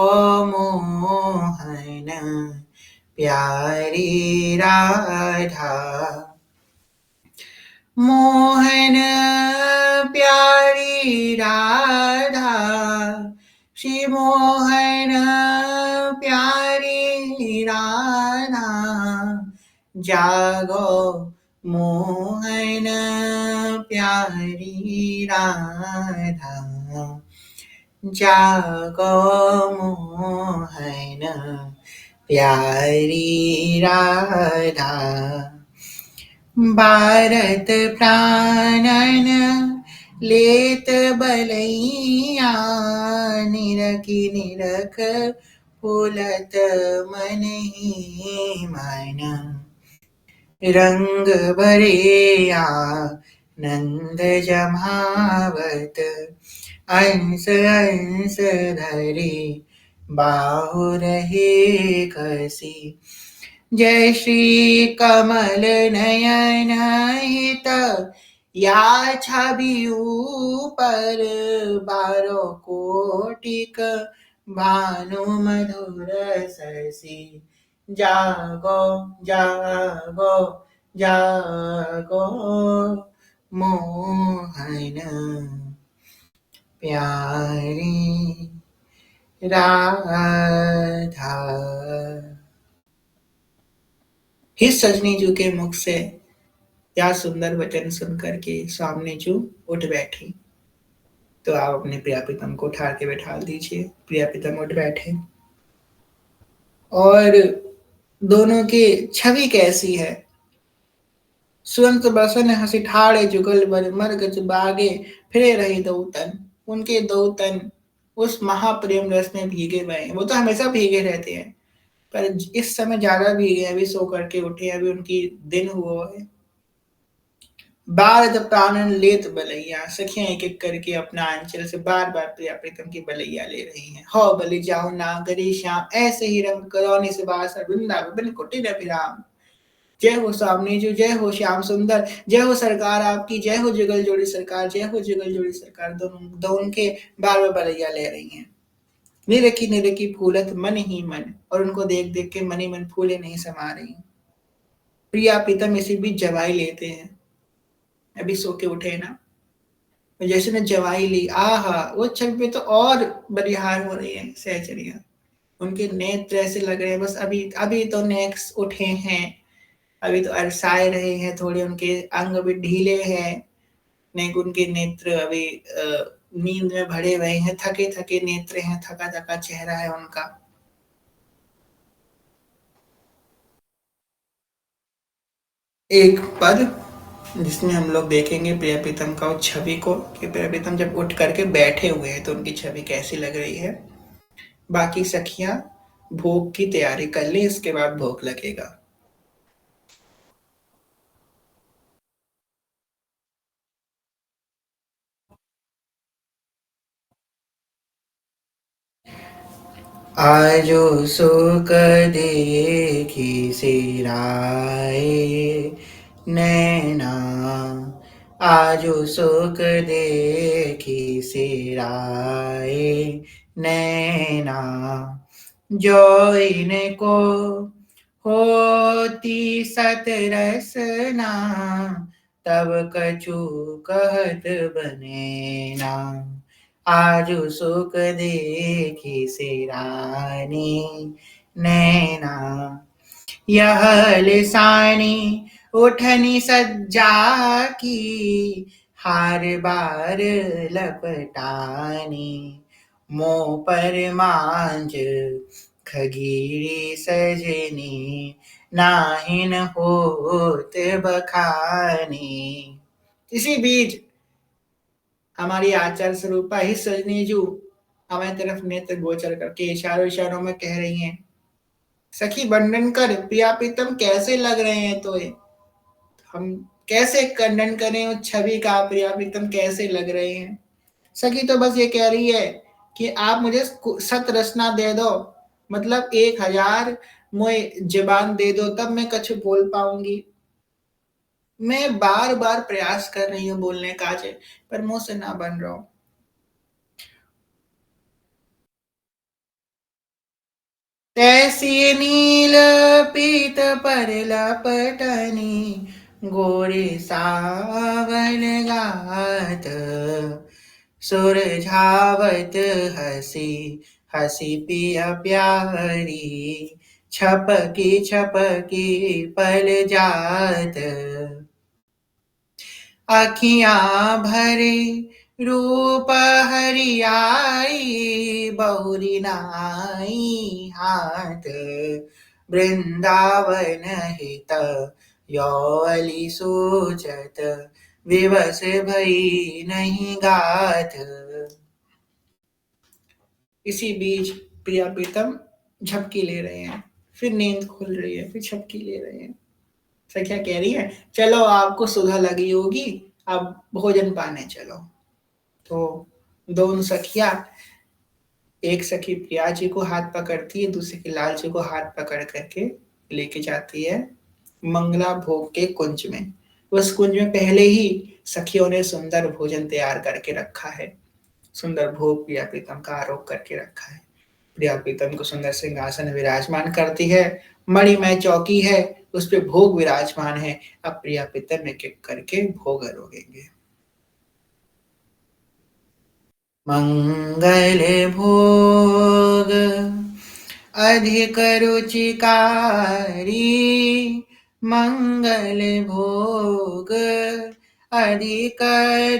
मोहन प्यारी राधा, मोहन प्यारी राधा, श्री मोहन प्यारी राधा। जागो मोहन प्यारी राधा, जागो मोहन प्यारी राधा। भारत प्राणन लेत बलैया, निरखी निरख फूलत मन ही मन। रंग भरे आनंद जमावत, अंश अंश धरे बाहु रहे कसी। जय श्री कमल नयन हित या छवि ऊपर, बारो कोटिक भानु मधुर शशि। जागो जागो जागो मोहन प्यारी राधा। ही सजनी जू के मुख से यह सुंदर वचन सुनकर के सामने जू उठ बैठी। तो आप अपने प्रिया प्रीतम को उठा के बैठा दीजिए। प्रिया प्रीतम उठ बैठे और दोनों की छवि कैसी है। सुअंत बसन हंसी ठाड़े जुगल बर मर्ग बागे फिरे रही दो तन। उनके दो तन उस महाप्रेम रस में भीगे हुए हैं। वो तो हमेशा भीगे रहते हैं, पर इस समय ज्यादा भीगे। अभी सो करके उठे, अभी उनकी दिन हुआ है। बार प्राणन लेत बलैया, सखियां एक एक करके अपना अंचल से बार बार प्रिया प्रीतम की बलैया ले रही हैं। हो बलि जाओ नागरी श्याम, ऐसे ही रंग करौनी से बास वृंदावन कुटिर अभिराम। जय हो सामने जो, जय हो श्याम सुंदर, जय हो सरकार आपकी, जय हो जुगल जोड़ी सरकार, जय हो जुगल जोड़ी सरकार। दोनों दोनों के बार बार बलैया ले रही हैं। निरखी फूलत मन ही मन, और उनको देख देख के मन ही मन फूले नहीं समा रही। प्रिया प्रीतम इसी बीच जवाई लेते हैं। अभी सो के उठे ना, जैसे ने जवाई ली, आहा वो छवि पे तो और बलिहार हो रही है सहचरिया। उनके नेत्र ऐसे लग रहे हैं बस अभी अभी तो नेक्स्ट उठे हैं, अभी तो अरसाए रहे हैं, थोड़े उनके अंग अभी ढीले हैं। नहीं, उनके नेत्र अभी नींद में भरे हुए हैं, थके थके नेत्र हैं, थका थका चेहरा है उनका। एक पद जिसमें हम लोग देखेंगे प्रिया प्रीतम का उस छवि को, कि प्रिया प्रीतम जब उठ करके बैठे हुए हैं तो उनकी छवि कैसी लग रही है। बाकी सखियां भोग की तैयारी कर ली, इसके बाद भोग लगेगा। आजो सुख देखी सिराए नैना, आजो सुख देखी सिराए नैना। जो इनको होती सतरसना, तब कछु कहत बने ना। आजु सुख देखी सिरानी नैना। यह लिसानी उठनी सज्जा की, हार बार लपटानी। मुँह पर मांझ खगीरी सजनी, नाहिन होत बखानी। इसी बीच हमारी आचार्य स्वरूपा ही सजनी जू हमारी तरफ नेत्र गोचर करके इशारों इशारों में कह रही हैं, सखी बंधन कर, प्रिया प्रीतम कैसे लग रहे हैं। तो हम कैसे खंडन करें उस छवि का, प्रिया प्रीतम कैसे लग रहे हैं। सखी तो बस ये कह रही है कि आप मुझे सत रचना दे दो, मतलब 1000 मोए जबान दे दो, तब मैं कुछ बोल पाऊंगी। मैं बार बार प्रयास कर रही हूँ बोलने का, पर मुंह से ना बन रहा हूं। तैसी नील पीत पर लपटनी, गोरे सावन गात। सुरझावत हसी हसी पिया प्यारी, छपकी छपकी पल जात। अखियां भरे रूप हरियाई, बहुरी नाई हाथ। वृंदावन हित यौअली सोचत, विवश भई नहीं गाथ। इसी बीच प्रिया प्रीतम झपकी ले रहे हैं, फिर नींद खुल रही है, फिर झपकी ले रहे हैं। सखिया कह रही है, चलो आपको सुधा लगी होगी, अब भोजन पाने चलो। तो दोनों सखिया एक सखी प्रिया जी को हाथ पकड़ती है, दूसरी की लाल जी को हाथ पकड़ करके लेके जाती है मंगला भोग के कुंज में। उस कुंज में पहले ही सखियों ने सुंदर भोजन तैयार करके रखा है, सुंदर भोग प्रिया प्रीतम का आरोप करके रखा है। प्रिया प्रीतम को सुंदर सिंहासन विराजमान करती है, मणिमय चौकी है, उस पे भोग विराजमान है। अब प्रिया प्रीतम एक एक करके भोग आरोगेंगे। मंगल भोग अधिक रुचिकारी, मंगल भोग अधिक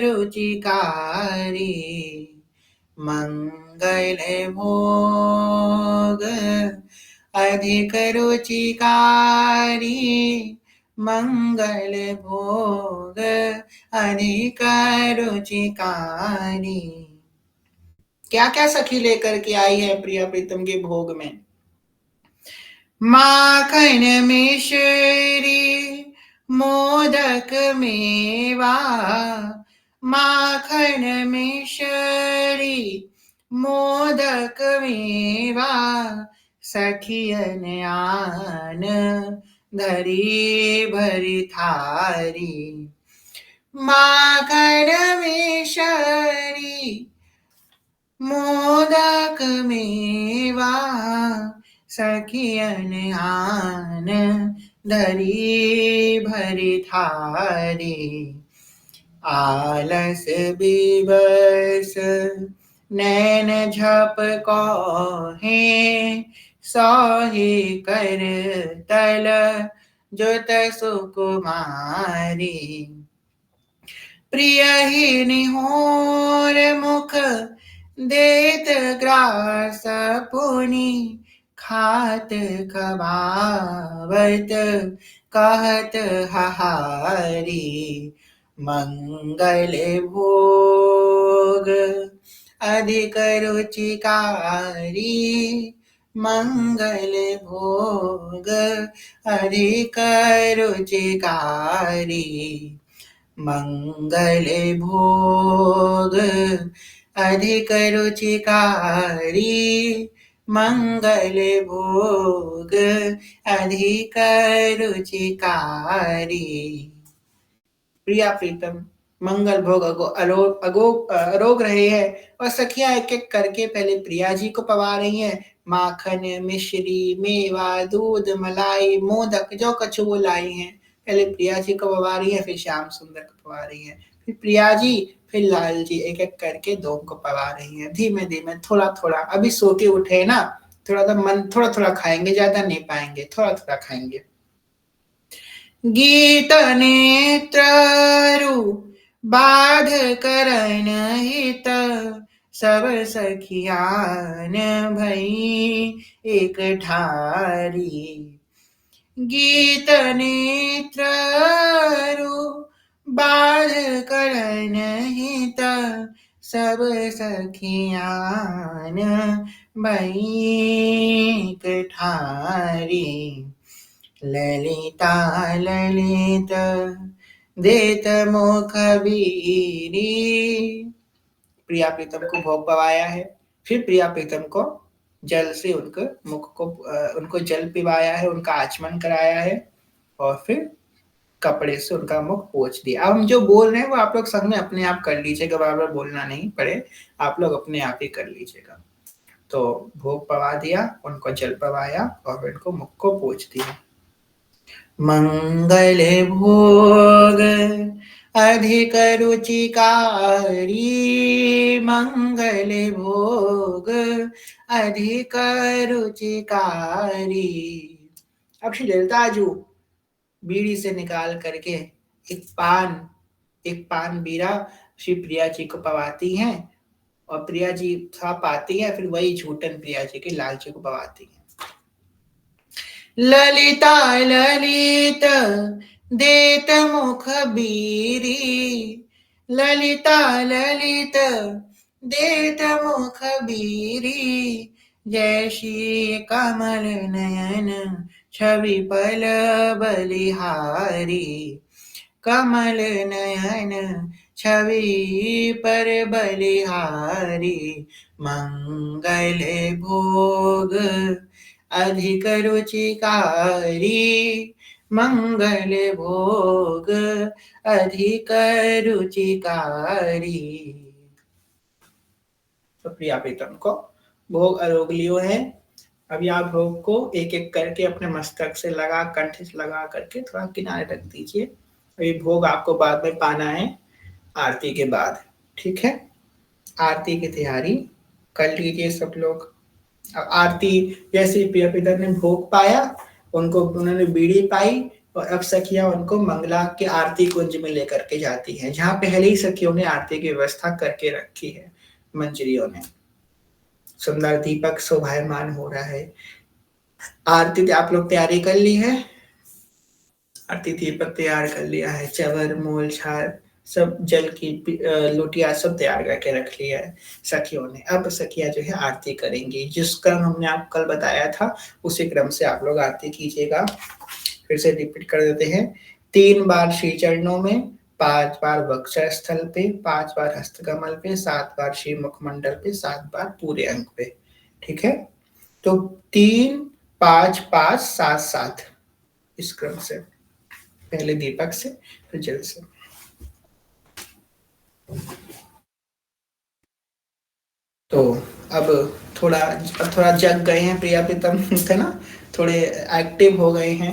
रुचिकारी, मंगल भोग अधिक रुचिकारी, मंगल भोग अधिक रुचिकारी। क्या क्या सखी लेकर के आई है प्रिया प्रीतम के भोग में? माखन मिश्री मोदक मेवा, माखन मिश्री मोदक मेवा, सखियन आन धरी भरी थारी। माखन मिश्री मोदक मेवा, सखियन आन धरी भरी थारी। आलस बिबस नैन झपकोहे, सोहि कर तल जुत सुकुमारी। प्रिय ही निहोर मुख देत ग्रास पुनि, खात खबावत कहत हहारी। मंगल भोग अधिक रुचिकारी, मंगल भोग अधिक रुचिकारी, मंगल भोग अधिक रुचिकारी, मंगल भोग अधिक रुचिकारी। प्रिया प्रीतम मंगल भोग अरोग रहे हैं और सखियां एक एक करके पहले प्रिया जी को पवा रही हैं। माखन मिश्री मेवा दूध मलाई मोदक जो कछु वो लाई हैं, पहले प्रिया जी को पवा रही है, फिर श्याम सुंदर को पवा रही है, फिर प्रिया जी, फिर लाल जी, एक एक करके दो को पवा रही है। धीमे धीमे थोड़ा थोड़ा, अभी सो के उठे ना, थोड़ा सा मन थोड़ा थोड़ा खाएंगे, ज्यादा नहीं पाएंगे, थोड़ा थोड़ा खाएंगे। गीत नेत्रु बाध करन हित, सब सखियान भई एक ठारी। गीत नेत्रु बाध करन हित, सब सखियान भई एक ठारी। ललिता ललित देत मुख बीरी, प्रिया प्रीतम को भोग पवाया है, फिर प्रिया प्रीतम को जल से उनको जल पिवाया है, उनका आचमन कराया है और फिर कपड़े से उनका मुख पोंछ दिया। अब हम जो बोल रहे हैं वो आप लोग संग में अपने आप कर लीजिएगा, बार बार बोलना नहीं पड़े, आप लोग अपने आप ही कर लीजिएगा। तो भोग पवा दिया, उनको जल पवाया और उनको मुख को पोंछ दिया। मंगल भोग अधिक रुचिकारी, मंगल भोग अधिक रुचिकारी। अब श्री ललिताजू बीड़ी से निकाल करके एक पान बीड़ा श्री प्रिया जी को पवाती हैं और प्रिया जी था पाती है, फिर वही झूठन प्रिया जी के लाल जी को पवाती है। ललिता ललित देत मुख बीरी, ललिता ललित देत मुख बीरी, जैसी कमल नयन छवि पल बलिहारी। कमल नयन छवि पर बलिहारी, मंगल भोग अधिक रुचिकारी, मंगल भोग अधिक रुचिकारी। तो प्रिया प्रीतम को भोग अरोग लियो है। अभी आप भोग को एक एक करके अपने मस्तक से लगा, कंठ से लगा करके थोड़ा किनारे रख दीजिए। अभी भोग आपको बाद में पाना है आरती के बाद, ठीक है। आरती की तैयारी कर लीजिए सब लोग। अब आरती जैसे प्रिया प्रीतम ने भोग पाया, उनको उन्होंने बीड़ी पाई और अब सखियां उनको मंगला के आरती कुंज में लेकर के जाती हैं, जहां पहले ही सखियों ने आरती की व्यवस्था करके रखी है मंजरियों ने। सुंदर दीपक शोभायमान हो रहा है। आरती आप लोग तैयारी कर ली है? आरती दीपक तैयार कर लिया है, चवर मूल छाल सब जल की लोटिया सब तैयार करके रख लिया है सखियों ने। अब सखियां जो है आरती करेंगी, जिस क्रम हमने आपको कल बताया था उसी क्रम से आप लोग आरती कीजिएगा। फिर से रिपीट कर देते हैं। 3 बार श्री चरणों में, 5 बार वक्षस्थल स्थल पे, 5 बार हस्तकमल पे, 7 बार श्री मुखमंडल पे, 7 बार पूरे अंग पे, ठीक है। तो 3 5 5 7 7 इस क्रम से, पहले दीपक से फिर जल से। तो अब थोड़ा जग गए हैं प्रिया प्रीतम थे ना, थोड़े एक्टिव हो गए हैं।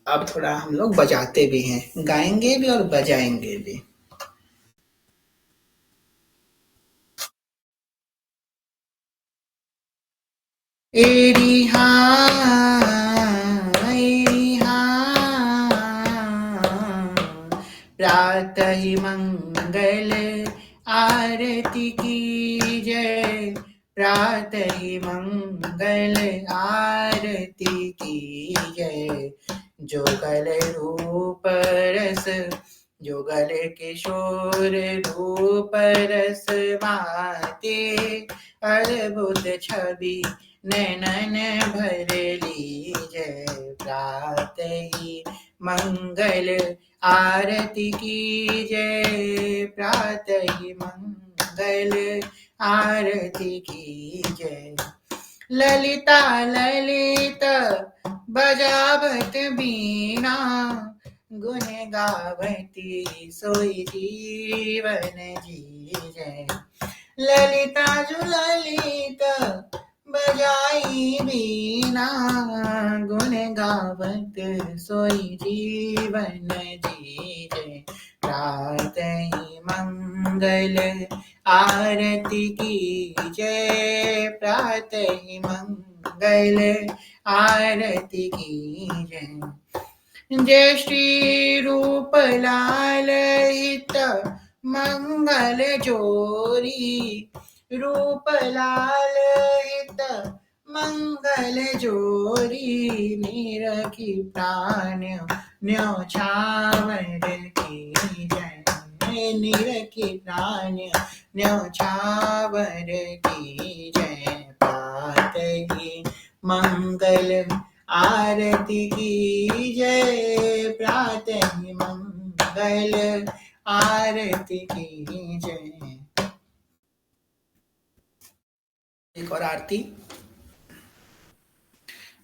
अब थोड़ा हम लोग बजाते भी हैं, गाएंगे भी और बजाएंगे भी। एरी प्रातः मंगल आरती की जय, प्रातः मंगल आरती की जय। जोगल रूप रस, जोगल किशोर रूप रस माते, अद्भुत छवि नैनन भर लीजै। प्रातः मंगल आरती की जय, प्रातः मंगल आरती की जय। ललिता ललित बजावत बीणा, गुण गावती सोई जीवन जीजै। ललिता जो ललिता बजाई बीना, गुण गावत सोई जीवन जीजै। प्रातः मंगल आरती की जय, प्रातः मंगल आरती की जय। जय श्री रूप लाल हित मंगल जोरी, रूप लाल हित मंगल जोरी। निरखी प्राण न्योछावर की जय, निरखी प्राण न्योछावर की जय। प्रातः मंगल आरती की जय, प्रातः मंगल आरती की जय। एक और आरती।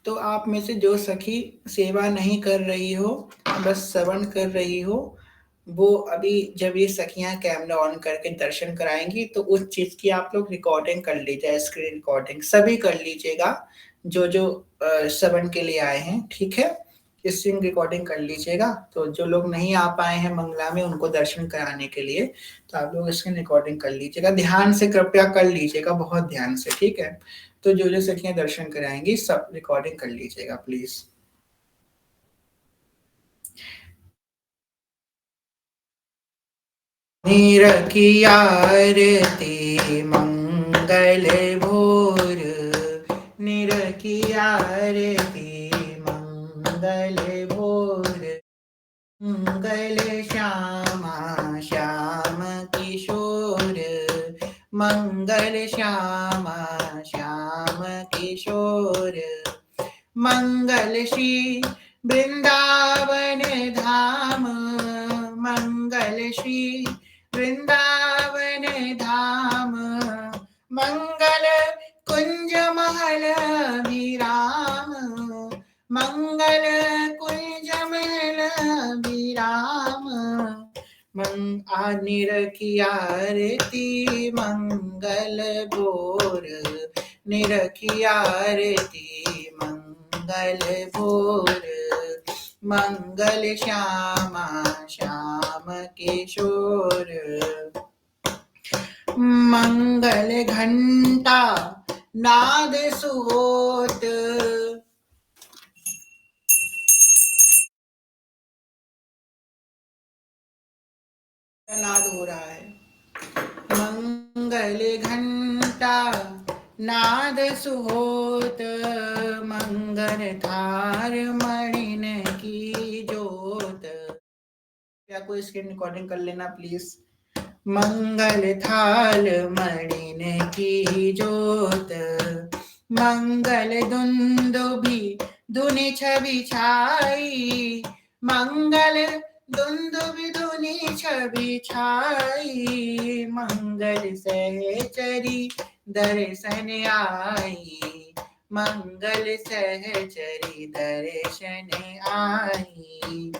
तो आप में से जो सखी सेवा नहीं कर रही हो, बस श्रवण कर रही हो, वो अभी जब ये सखियां कैमरा ऑन करके दर्शन कराएंगी तो उस चीज की आप लोग रिकॉर्डिंग कर लीजिए, स्क्रीन रिकॉर्डिंग सभी कर लीजिएगा जो जो श्रवण के लिए आए हैं, ठीक है। स्क्रीन रिकॉर्डिंग कर लीजिएगा। तो जो लोग नहीं आ पाए हैं मंगला में उनको दर्शन कराने के लिए, तो आप लोग स्क्रीन रिकॉर्डिंग कर लीजिएगा, ध्यान से कृपया कर लीजिएगा, बहुत ध्यान से, ठीक है। तो जो जो सखियां दर्शन कराएंगी सब रिकॉर्डिंग कर लीजिएगा प्लीज। निरखी आरती मंगल भोर, निरखी आरती मंगल भोर। मंगल श्यामा श्याम किशोर, मंगल श्यामा श्याम किशोर। मंगल श्री वृंदावन धाम, मंगल श्री वृंदावन धाम, श्याम निरखी आरती मंगल भोर निरखी आरती मंगल भोर मंगल श्यामा श्याम किशोर मंगल घंटा नाद सुहोत नाद हो रहा है। मंगल घंटा नाद सुहोत मंगल थार मणिन की जोत। क्या कोई स्क्रीन रिकॉर्डिंग कर लेना प्लीज। मंगल थाल मणिन की जोत मंगल दुंदुभि धुनि छवि छाई मंगल दुंदुभि धुनि छवि छाई मंगल सहचरी दर्शन आई मंगल सहचरी दर्शन आई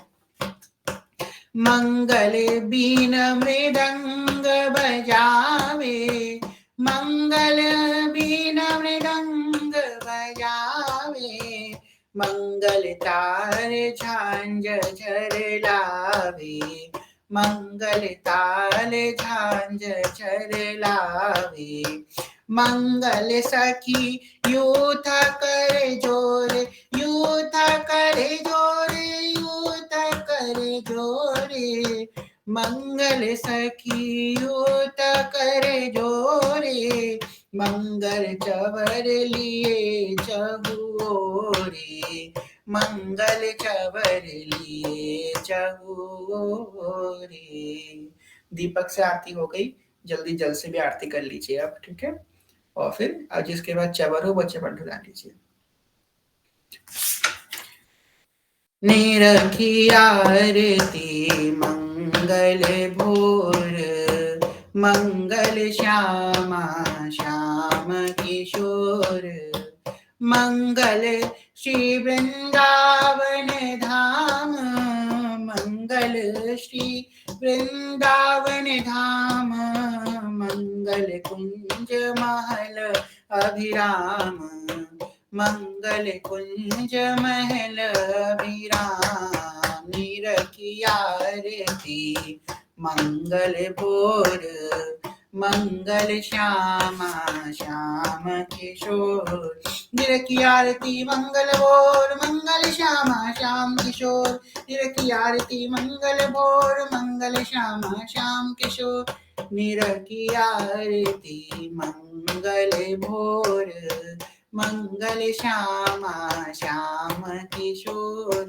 मंगल बीन मृदंग बजावे मंगल बीन मृदंग बजावे मंगल तार झांझर लावे मंगल ताल झांझर लावे मंगल सखी यूथ कर जोर यूथ कर जोर यूथ कर जोरे मंगल सखी यूथ कर जोरे मंगल चवर लिए चहुओरे मंगल चवर लिए चहुओरे। दीपक से आरती हो गई, जल्दी जल से भी आरती कर लीजिए आप, ठीक है। और फिर अब जिसके बाद चवर हो बच्चे पर ढुला लीजिए। निरखी आरती मंगल भोर मंगल श्यामा श्याम किशोर मंगल श्री वृंदावन धाम मंगल श्री वृंदावन धाम मंगल कुंज महल अभिराम मंगल कुंज महल अभिराम निरखी आरती मंगल भोर मंगल श्यामा श्याम किशोर निरखी आरती मंगल भोर मंगल श्यामा श्याम किशोर निरखी आरती मंगल भोर मंगल श्यामा श्याम किशोर निरखी आरती मंगल भोर मंगल श्यामा श्याम किशोर।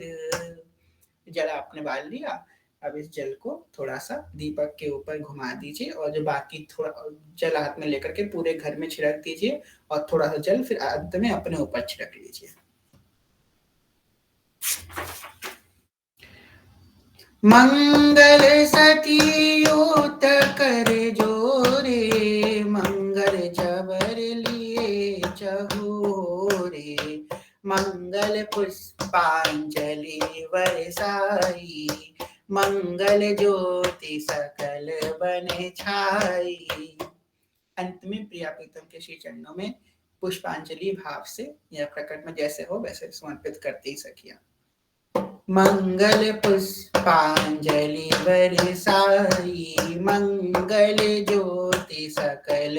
जल आपने बाल लिया, अब इस जल को थोड़ा सा दीपक के ऊपर घुमा दीजिए और जो बाकी थोड़ा जल हाथ में लेकर के पूरे घर में छिड़क दीजिए और थोड़ा सा जल फिर अंत में अपने ऊपर छिड़क लीजिए। मंगल सती यूथ कर जोरे मंगल जबर लिए चहुरे मंगल पुष्पांजलि बरसाई मंगल ज्योति सकल बने छाई। अंत में प्रिया प्रीतम के श्री चरणों में पुष्पांजलि भाव से या प्रकट में जैसे हो वैसे समर्पित करती सखिया। मंगल पुष्पांजलि बरसाई मंगल ज्योति सकल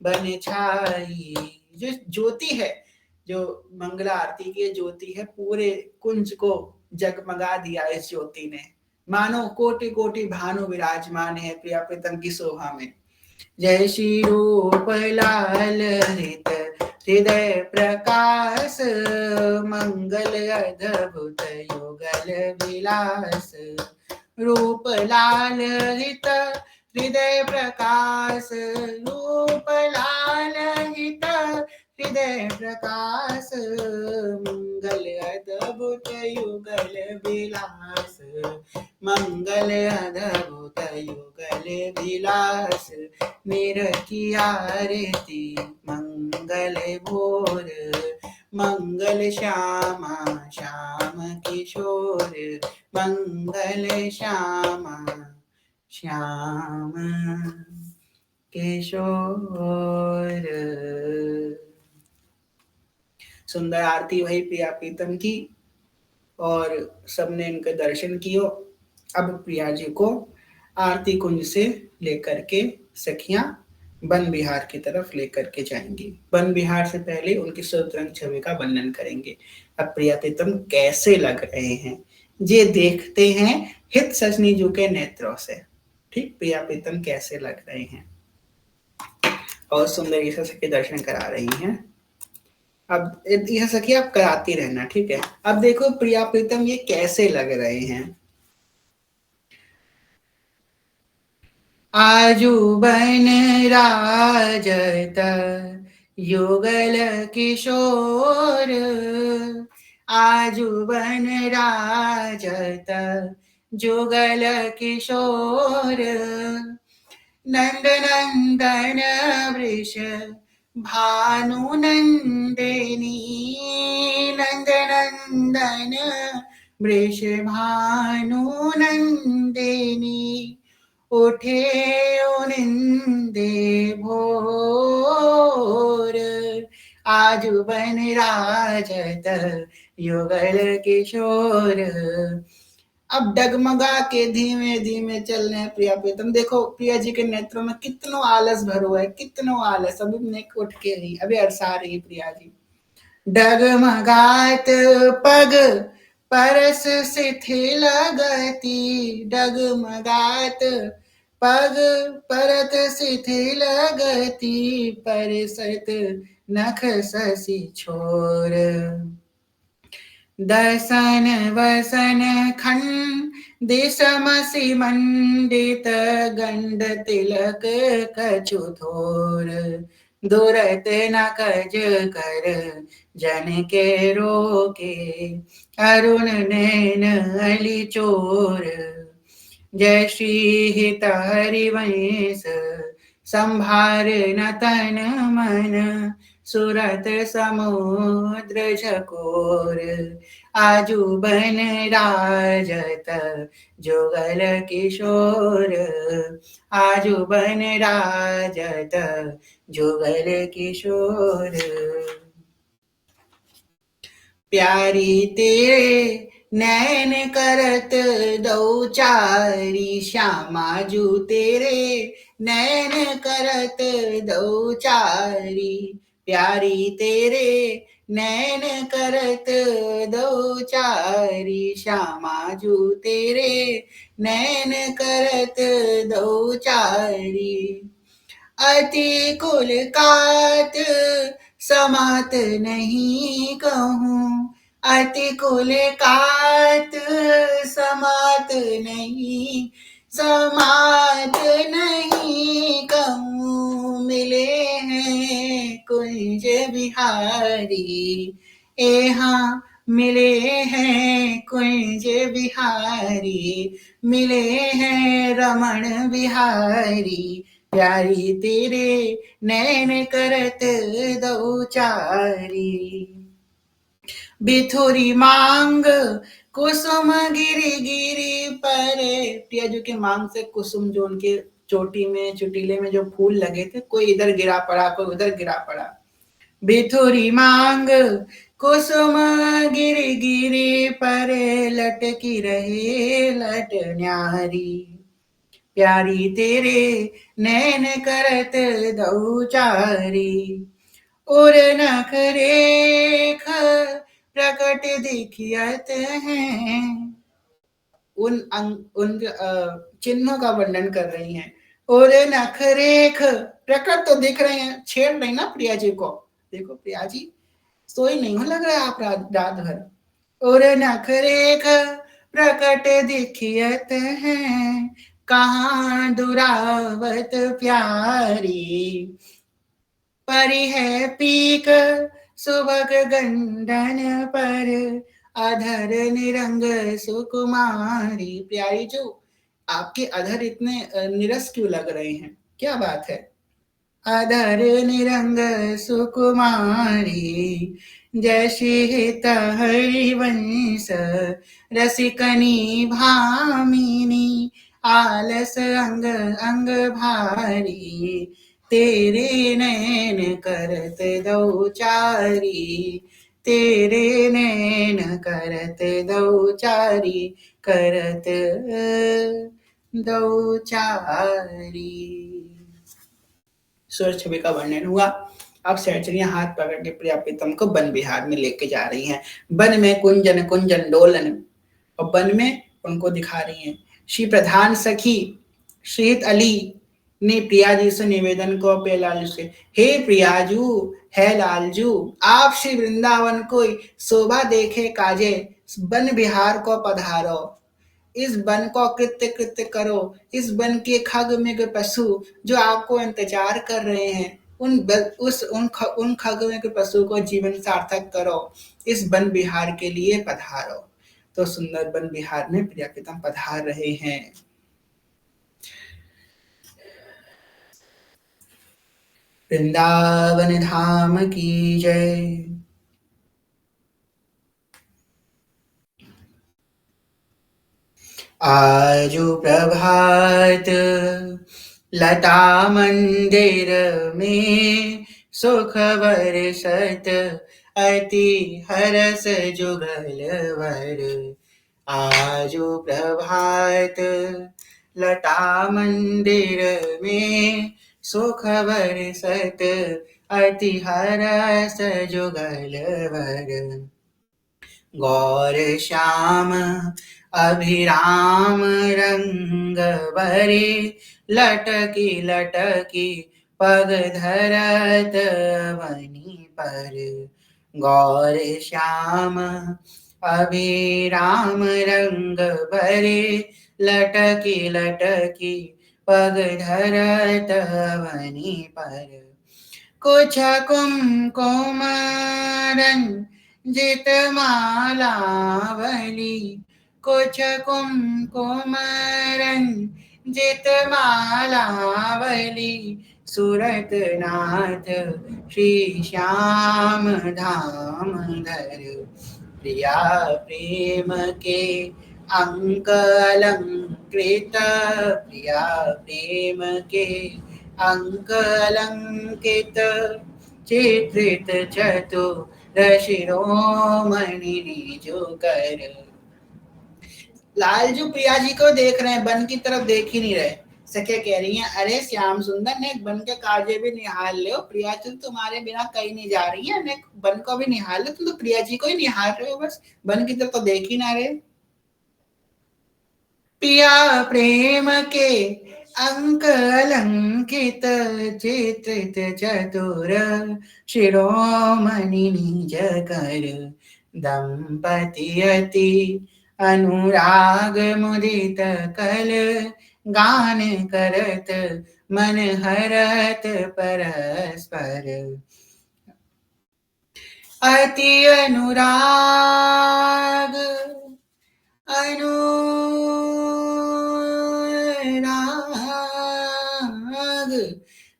बन छाई। जो ज्योति है, जो मंगला आरती की ज्योति है, पूरे कुंज को जगमगा दिया इस ज्योति ने, मानो कोटि कोटि भानु विराजमान है प्रिया प्रीतम की शोभा में। जय श्री रूप लाल हृत हृदय प्रकाश मंगल अद्भुत युगल विलास रूप लाल हृत हृदय प्रकाश रूप लाल हृत हृदय प्रकाश मंगल अद्भुत युगल विलास मंगल अद्भुत युगल विलास निरखी आरती मंगल भोर मंगल श्यामा श्याम किशोर, मंगल श्यामा श्याम किशोर। सुंदर आरती भई प्रिया प्रीतम की और सबने इनके दर्शन कियो। अब प्रिया जी को आरती कुंज से लेकर के सखियां वन विहार की तरफ लेकर के जाएंगी। वन विहार से पहले उनकी सुरंग छवि का वर्णन करेंगे। अब प्रिया प्रीतम कैसे लग रहे हैं ये देखते हैं हित सजनी जू के नेत्रों से। ठीक, प्रिया प्रीतम कैसे लग रहे हैं और सुंदर से के दर्शन करा रही हैं। अब यह सखी आप कराती रहना, ठीक है। अब देखो प्रिया प्रीतम ये कैसे लग रहे हैं। आजू बन राजत युगल किशोर, आजू बन राजत जुगल किशोर, नंद नंदन वृष भानु नंदिनी, नंद नंदन वृष भानु नंदिनी, उठे निंदे भोर, आज बन राजत युगल किशोर। अब डगमगा के धीमे धीमे चल रहे हैं प्रिया प्रीतम। देखो प्रिया जी के नेत्रों में कितनो आलस भरो है, कितनो आलस। अभी नेक उठ के रही, अभी अरसा रही प्रिया जी। डगमगात पग परस शिथिल गति, डगमगात पग परत शिथिल गति, परसत नख शशि छोर, दर्शन वसन खंडिशमसि मंडित, गंड तिलक कछु थोर, दुरत न कज कर जन के रोके, अरुण नैन अली चोर, जय श्री हित हरिवंश संभार न तन मन, सुरत समुद्र झकोर, आजू बन राजत जुगल किशोर, आजू बन राजत जुगल किशोर। प्यारी तेरे नैन करत दो चारी, श्यामा जू तेरे नैन करत दो चारी, प्यारी तेरे नैन करत दो चारी, श्यामा जू तेरे नैन करत दो चारी, अति कुल कात समात नहीं कहूँ, अति कुल कात समात नहीं, समात नहीं कहूँ, मिले हैं कुंज बिहारी, यहाँ मिले हैं कुंज बिहारी, मिले हैं रमण बिहारी, प्यारी तेरे नैन करत दो चारी, बिथुरी मांग कुसुम गिरी गिरी पर, प्रिया जी के मांग से कुसुम जो उनके चोटी में चुटीले में जो फूल लगे थे, कोई इधर गिरा पड़ा कोई उधर गिरा पड़ा। बिथुरी मांग कुसुम गिरी गिरी पर, लटकी रहे लट न्यारी, प्यारी तेरे नैन करत दो चारी, और नख रेख प्रकट दिखियत हैं, उन चिन्हों का वर्णन कर रही हैं। और नख रेख प्रकट तो दिख रहे हैं, छेड़ रही ना प्रिया जी को। देखो प्रिया जी सोई नहीं हो लग रहा है आप रात भर। और नख रेख प्रकट दिखियत हैं, कहाँ दुरावत प्यारी, परी है पीक सुबक गंडन पर, अधर निरंग सुकुमारी, प्यारी जो आपके अधर इतने निरस क्यों लग रहे हैं, क्या बात है। अधर निरंग सुकुमारी, जैसी हित हरिवंश रसिकनी भामिनी, आलस अंग अंग भारी, तेरे नैन करत दो चारी, तेरे नैन करत दो चारी, करत दो चारी। स्वर छवि का वर्णन हुआ। अब सहचरियां हाथ पकड़ के प्रिया प्रीतम को वन विहार में लेके जा रही हैं। वन में कुंजन कुंजन डोलन, और वन में उनको दिखा रही हैं। श्री प्रधान सखी श्रीत अली ने प्रियाजी से निवेदन को पे लालजू से, हे प्रियाजू, है लालजू, आप श्री वृंदावन को शोभा देखे काजे वन विहार को पधारो, इस वन को कृत्य कृत्य करो, इस वन के खग में पशु जो आपको इंतजार कर रहे हैं, उन खग में के पशु को जीवन सार्थक करो, इस वन विहार के लिए पधारो। तो सुंदर वन विहार में प्रिया प्रीतम पधार रहे हैं। वृंदावन धाम की जय। आजु प्रभात लता मंदिर में, सुख बरसत अति हरस जुगल वर। आजु प्रभात लता मंदिर में, सुख बरसत अति हरस जुगल वर। गौर श्याम अभिराम रंग बरे, लटकी लटकी पग धरत बनी पर। गौर श्याम अभिराम रंग बरे, लटकी लटकी पग धरत बनी पर। कुछ कुमकुम रंजित मालावली, कुछ कुमकुम रंजित मालावली, सूरत नाथ श्री श्याम धाम धर। प्रिया प्रेम के अंक अलंकृत, प्रिया प्रेम के अंक अलंकित, चित्रित चतुर शिरोमणि निजो कर। लालजू प्रिया जी को देख रहे हैं, बन की तरफ देख ही नहीं रहे। सखे कह रही हैं, अरे श्याम सुंदर ने बन के कार्य भी निहाल लो, प्रिया जी तुम्हारे बिना कहीं नहीं जा रही है, ने बन को भी निहाल लो, तुम तो प्रिया जी को ही निहाल रहे हो, बस बन की तरफ तो देख ही ना रहे। प्रिया प्रेम के अंक अलंकित, चित्रित चतुर शिरोमणि निज कर। दंपति अति अनुराग मुदित कल, गान करत मन हरत परस्पर। अति अनुराग अनुराग,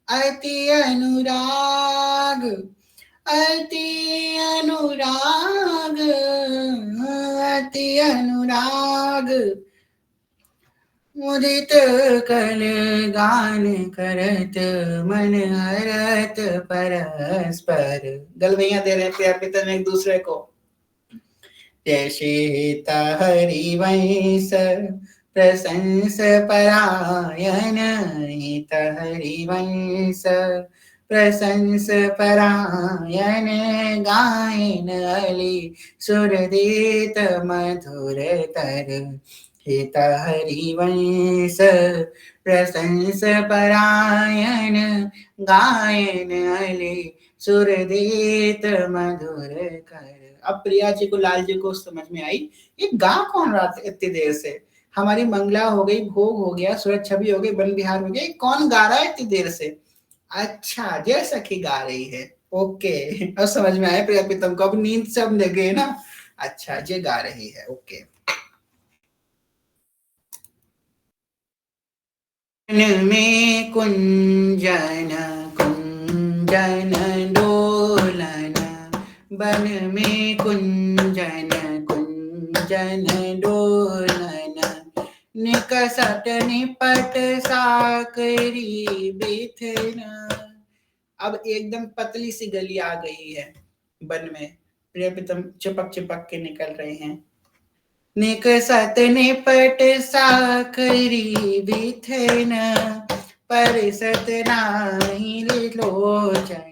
अति अनुराग, अति अनुराग, अति अनुराग मुदित कल, गान करत मन हरत परस्पर। गलवैया दे रहे प्रिया प्रीतम एक दूसरे को। जैसे हरिवंश प्रशंस परायण, हित हरिवंश प्रशंस परायण, गायन अली सुरदीत मधुर तर। हित हरिवंश प्रशंस परायण, गायन अली सुरदीत मधुर कर। अब प्रिया जी को लाल जी को समझ में आई, ये गा कौन रहा था इतनी देर से। हमारी मंगला हो गई, भोग हो गया, सूरज छवि हो गई, वन विहार हो गया, कौन गा रहा है इतनी देर से। अच्छा, जय सखी गा रही है, ओके अब समझ में आया प्रिया प्रीतम को, अब नींद से अब गए ना। अच्छा, ये गा रही है, ओके। में कुंजन बन में कुंजन कुंजन डोलन, निकसट निपट साकरी बिथन। अब एकदम पतली सी गली आ गई है वन में, प्रिय प्रीतम चिपक चिपक के निकल रहे हैं। निकसत निपट साकरी बिथन, परिसत नाही लोचन,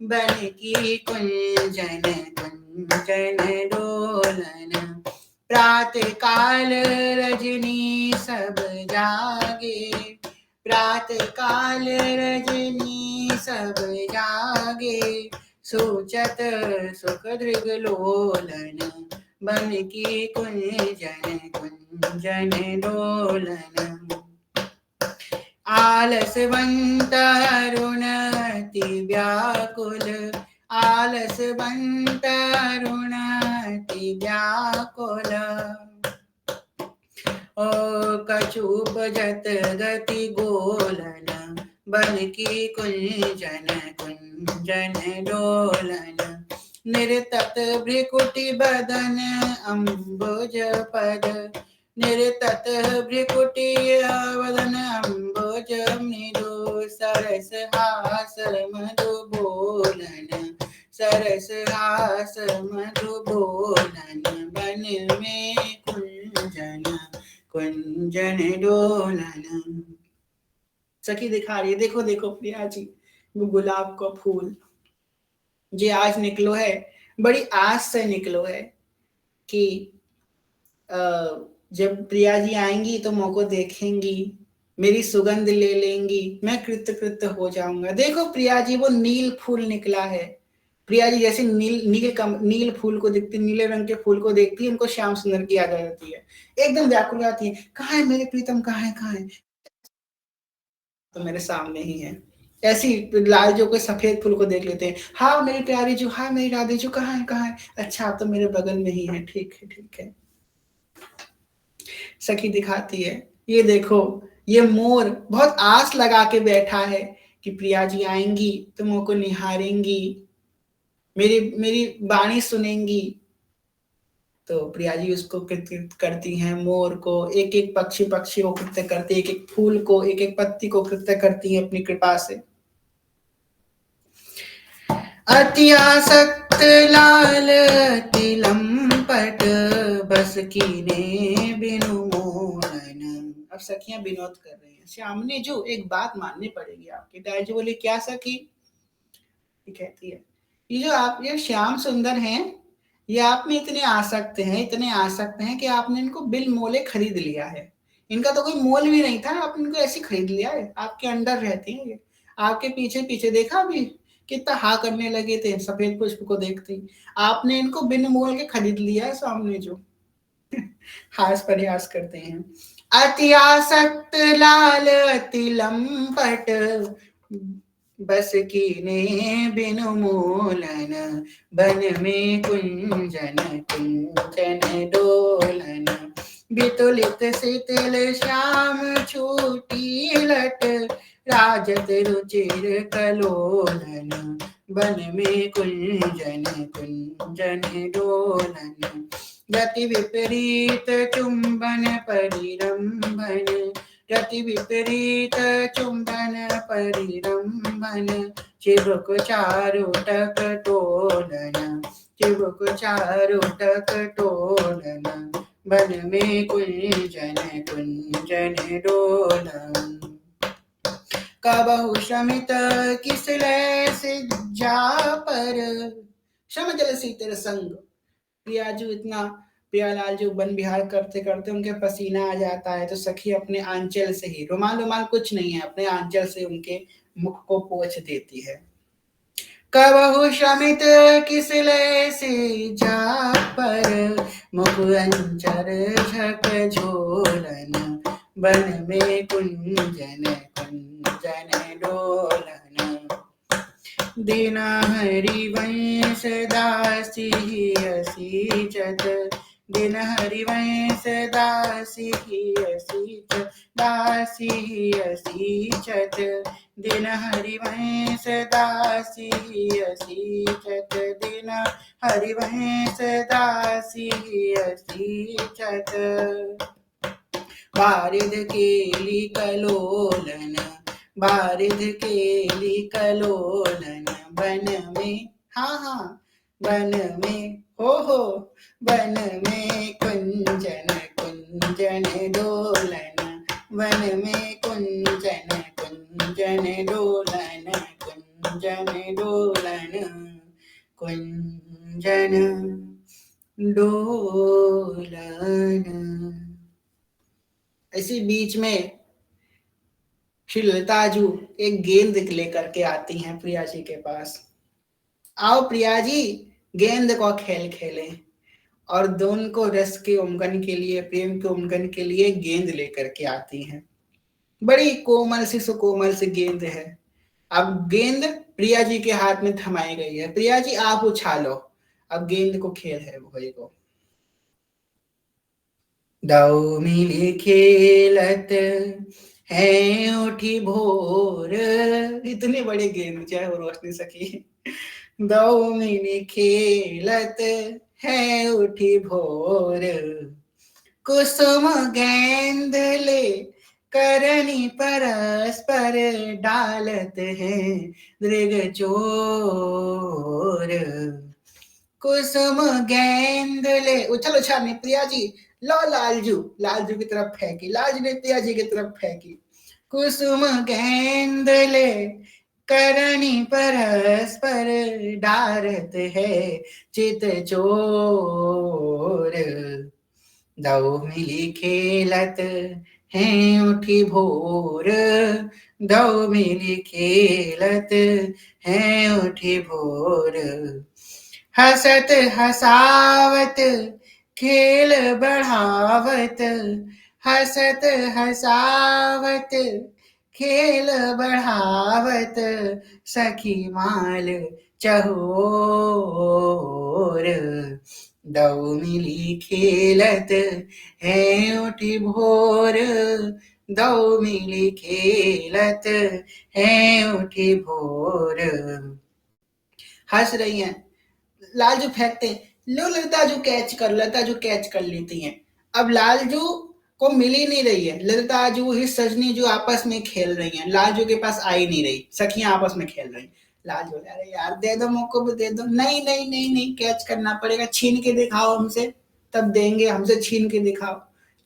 बन की कुंजन कुंजन डोलन। प्रातः काल रजनी सब जागे, प्रातः काल रजनी सब जागे, सोचत सुख दृग लोलन, बन की कुंजन कुंजन डोलन। आलसवंत अरुण अति व्याकुल, आलसवंत अरुण अति व्याकुल, ओ कछु बजत गति गोलन, बन की कुंजन कुंजन डोलन। निर्तत भ्रिकुटि बदन अम्बुज पद, निर्तत भ्रिकुटि बदन अम्बुज मृदु, सरस हास मधु बोलन, सरस हास मधु बोलन, बन में कुंजन कुंजन डोलन। सखी दिखा रही है, देखो देखो प्रिया जी, वो गुलाब का फूल जे आज निकलो है, बड़ी आस से निकलो है कि जब प्रिया जी आएंगी तो मौको देखेंगी, मेरी सुगंध ले लेंगी, मैं कृत्य कृत्य हो जाऊंगा। देखो प्रिया जी, वो नील फूल निकला है। प्रिया जी जैसे नील फूल को देखती, नीले रंग के फूल को देखती है, उनको श्याम सुंदर की याद आ जाती है, एकदम व्याकुल आती है, कहाँ है मेरे प्रीतम, कहाँ है कहाँ है, तो मेरे सामने ही है। ऐसी लाल जो कोई सफेद फूल को देख लेते हैं, हाँ मेरी प्यारी जो, हाँ मेरी राधे जो, कहाँ है कहाँ है, अच्छा आप तो मेरे बगल में ही है, ठीक है ठीक है। सखी दिखाती है, ये देखो ये मोर बहुत आस लगा के बैठा है कि प्रिया जी आएंगी तो मुझको निहारेंगी, मेरी मेरी वाणी सुनेंगी। तो प्रिया जी उसको कृत्य करती हैं, मोर को, एक एक पक्षी को कृत्य करती, एक एक फूल को, एक एक पत्ती को कृत्य करती है अपनी कृपा से। अति आसक्त लाल अति लंपट, बस कीने बिनु मोहन। अब सखियां विनोद कर रही हैं, श्याम ने जो एक बात माननी पड़ेगी आपकी। ताई जी बोली क्या सखी, कहती है ये जो आप ये श्याम सुंदर हैं, ये आप में इतने आसक्त हैं, इतने आसक्त हैं कि आपने इनको बिल मोले खरीद लिया है। इनका तो कोई मोल भी नहीं था, आप इनको ऐसे खरीद लिया है, आपके अंडर रहती हैं ये, आपके पीछे पीछे देखा अभी कितना हा करने लगे थे सफेद पुष्प को देखते, आपने इनको बिन मोल के खरीद लिया है सामने जो। हास प्रयास करते हैं। अति आसक्त लाल अति लंपट, बस कीने बिनु मोलन, बन में कुंजन कुंजन डोलन। बितुलित शीतल श्याम छूटी लट, राजत रुचिर कलोलन, बन में कुंजन कुंजन डोलन। गति विपरीत चुंबन परिरंभन, गति विपरीत चुंबन परिरंभन, चिबुक चारुटक टोलन, चिबुक चारुटक टोलन, बन में कुंजन कुंजन डोलन। कबहु शमित किसले सिज्जा पर, शम जल शीतल संग। प्रियाजू इतना प्रियालाल जो वन विहार करते करते उनके पसीना आ जाता है, तो सखी अपने आंचल से ही, रुमाल रुमाल कुछ नहीं है, अपने आंचल से उनके मुख को पोंछ देती है। कबहु शमित किसले से जा पर, मुख अंचर झक झोलन, बन में कुंजन कुंजन डोलन। दीना हरि वंश दासी असीचत, दिन हरिवंश दासी असीचत, दासी असीचत, दिन हरिवंश दासी असीचत, दिन हरिवंश दासी असीचत। बारिद केली कलोलन, बारिद केली कलोलन, बन में, हाँ हाँ, बन में, हो, बन में कुंजन कुंजन डोलन, वन में कुंजन कुंजन डोलन, कुंजन डोलन, कुंजन डोलन। इसी बीच में श्री ललिता जी एक गेंद लेकर के आती हैं प्रिया जी के पास। आओ प्रिया जी, गेंद को खेल खेलें। और दोनों को रस के उमंगन के लिए, प्रेम के उमंगन के लिए गेंद लेकर के आती हैं। बड़ी कोमल सी सुकोमल सी गेंद है। अब गेंद प्रिया जी के हाथ में थमाई गई है। प्रिया जी आप उछालो, अब गेंद को खेल है भाई को। दो मिली खेलत है उठी भोर, इतनी बड़ी गेंद चाहे वो रोशनी सकी। दो मिली खेलत है उठी भोर, कुसुम गेंद ले करनी परस्पर डालत है दृग चोर। कुसुम गेंद ले, उछल उछालने प्रिया जी, लो लालजू, लालजू की तरफ फेंकी, लालजू ने प्रिया जी की तरफ फेंकी। कुसुम गेंद ले करनी परस्पर डारत है चित चोर। दो मिली खेलत है उठी भोर, दो मिली खेलत है उठी भोर। हसत हसावत खेल बढ़ावत, हसत हसावत खेल बढ़ावत, सखी माल चहोर। दो मिली खेलत है उठी भोर, दो मिली खेलत है उठी भोर। हंस रही हैं, लालजू फेंकते हैं, लो ललिता जो कैच कर, ललिता जो कैच कर लेती हैं। अब लालजू को मिल ही नहीं रही है। ललिता जो ही सजनी जो आपस में खेल रही हैं, लालजू के पास आ ही नहीं रही, सखियां आपस में खेल रही। लालजू अरे यार दे दो, मौको भी दे दो। नहीं नहीं नहीं नहीं, कैच करना पड़ेगा, छीन के दिखाओ हमसे, तब देंगे, हमसे छीन के दिखाओ।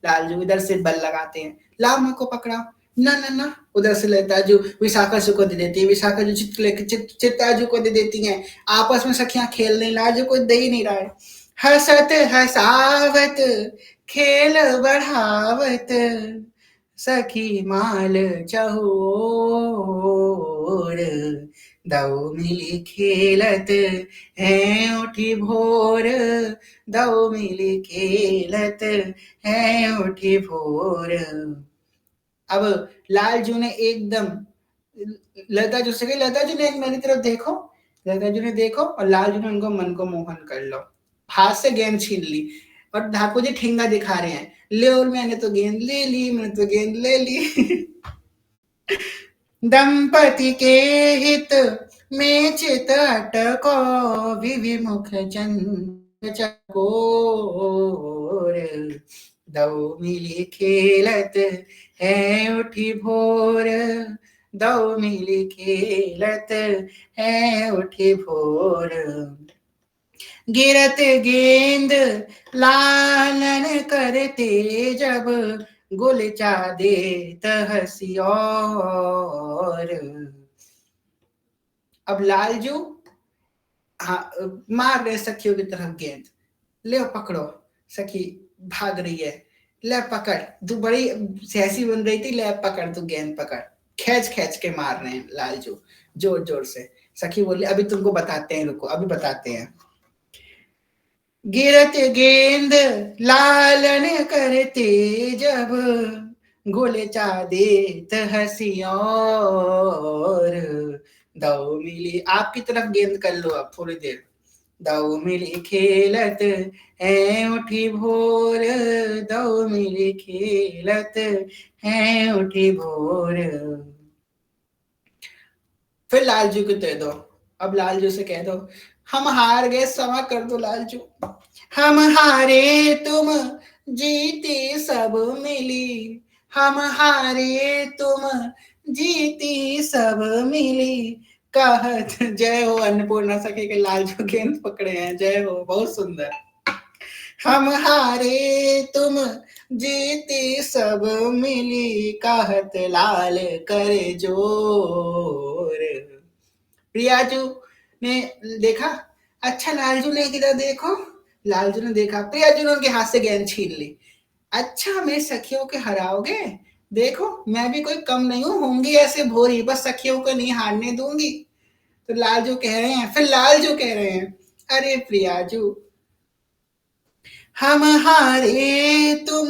लालजू इधर से बल लगाते हैं, लाओ मेरे को पकड़ाओ, ना ना ना। उधर से ललिता जो विशाखा जी को दे देती है, विशाखा जो चित्ता जी को दे देती हैं। आपस में सखियां खेल रही, लालजू को दे ही नहीं रहा है। हसत हसावत खेल बढ़ावत, सखी माल चहोर। दो मिली खेलत है उठी भोर, दो मिली खेलत है उठी भोर। अब लालजू ने एकदम ललिता जी से कही, ललिता जी ने एक मेरी तरफ देखो, ललिता जी ने देखो, और लालजू ने उनको मन को मोहन कर लो, हाथ से गेंद छीन ली। और ठाकुर जी ठेंगा दिखा रहे हैं, ले और मैंने तो गेंद ले ली, मैंने तो गेंद ले ली। दंपति के हित में चित अटको, विविमुख चंद चकोर। दो मिली खेलत है उठी भोर, दो मिली खेलत है उठी भोर। गिरत गेंद लालन करते जब, गुलचा देत हंसी और। अब लालजू मार रहे सखियों की तरफ गेंद, ले पकड़ो, सखी भाग रही है, ले पकड़, तू बड़ी सहसी बन रही थी, ले पकड़, तू गेंद पकड़। खींच खींच के मार रहे हैं लालजू जोर जोर से। सखी बोली अभी तुमको बताते हैं, रुको अभी बताते हैं। गिरत गेंद लालन करते जब, गुलचा देत हंसी और। दो मिली, आपकी तरफ गेंद कर लो अब थोड़ी देर। दो मिली खेलत है उठी भोर, दो मिली खेलत है उठी भोर। फिर लालजू को दे दो, अब लालजू से कह दो हम हार गए, क्षमा कर दो लालजू, हम हारे तुम जीते सब मिली, हम हारे तुम जीती सब मिली, कहत जय हो अन्नपूर्णा सखी के लालजू गेंद पकड़े हैं, जय हो, बहुत सुंदर। हम हारे तुम जीती सब मिली, कहत लाल करे जोर। प्रियाजू ने देखा, अच्छा लालजू ने किधर देखो, लालजू ने देखा, प्रियाजू ने उनके हाथ से गेंद छीन ली। अच्छा मेरे सखियों के हराओगे, देखो मैं भी कोई कम नहीं हूं, होंगी ऐसे भोरी, बस सखियों को नहीं हारने दूंगी। तो लालजू कह रहे हैं, फिर लालजू कह रहे हैं, अरे प्रियाजू हम हारे तुम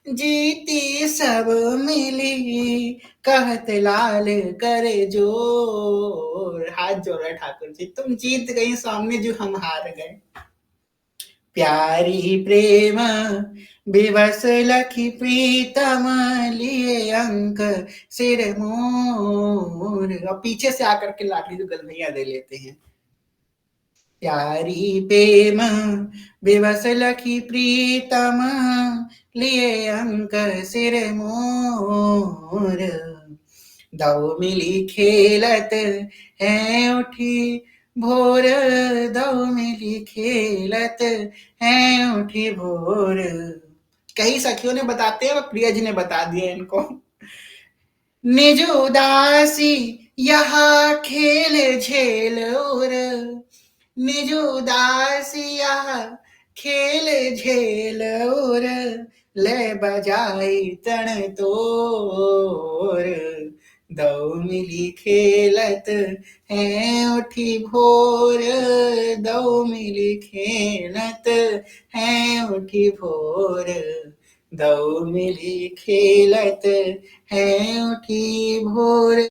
जीती सब मिली, कहत लाल करे जोर। हाथ जोड़ रहे ठाकुर जी, तुम जीत गई सामने जो हम हार गए। प्यारी प्रेम विवश लखी प्रीतम, लिए अंक सिर मोर। और पीछे से आकर के लाडली जो गलभैया दे लेते हैं। प्यारी प्रेम विवश लखी प्रीतम, लिए अंक सिर मोर। दो मिली खेलत है उठी भोर, दो मिली खेलत है उठी भोर। कई सखियों ने बताते हैं, प्रिया जी ने बता दिया इनको। निज उदासी यहाँ खेल झेल और, निज उदासिया खेल झेल और, ले बजाई तण तोर। दो मिली खेलत है उठी भोर, दो मिली खेलत है उठी भोर, दो मिली खेलत है उठी भोर,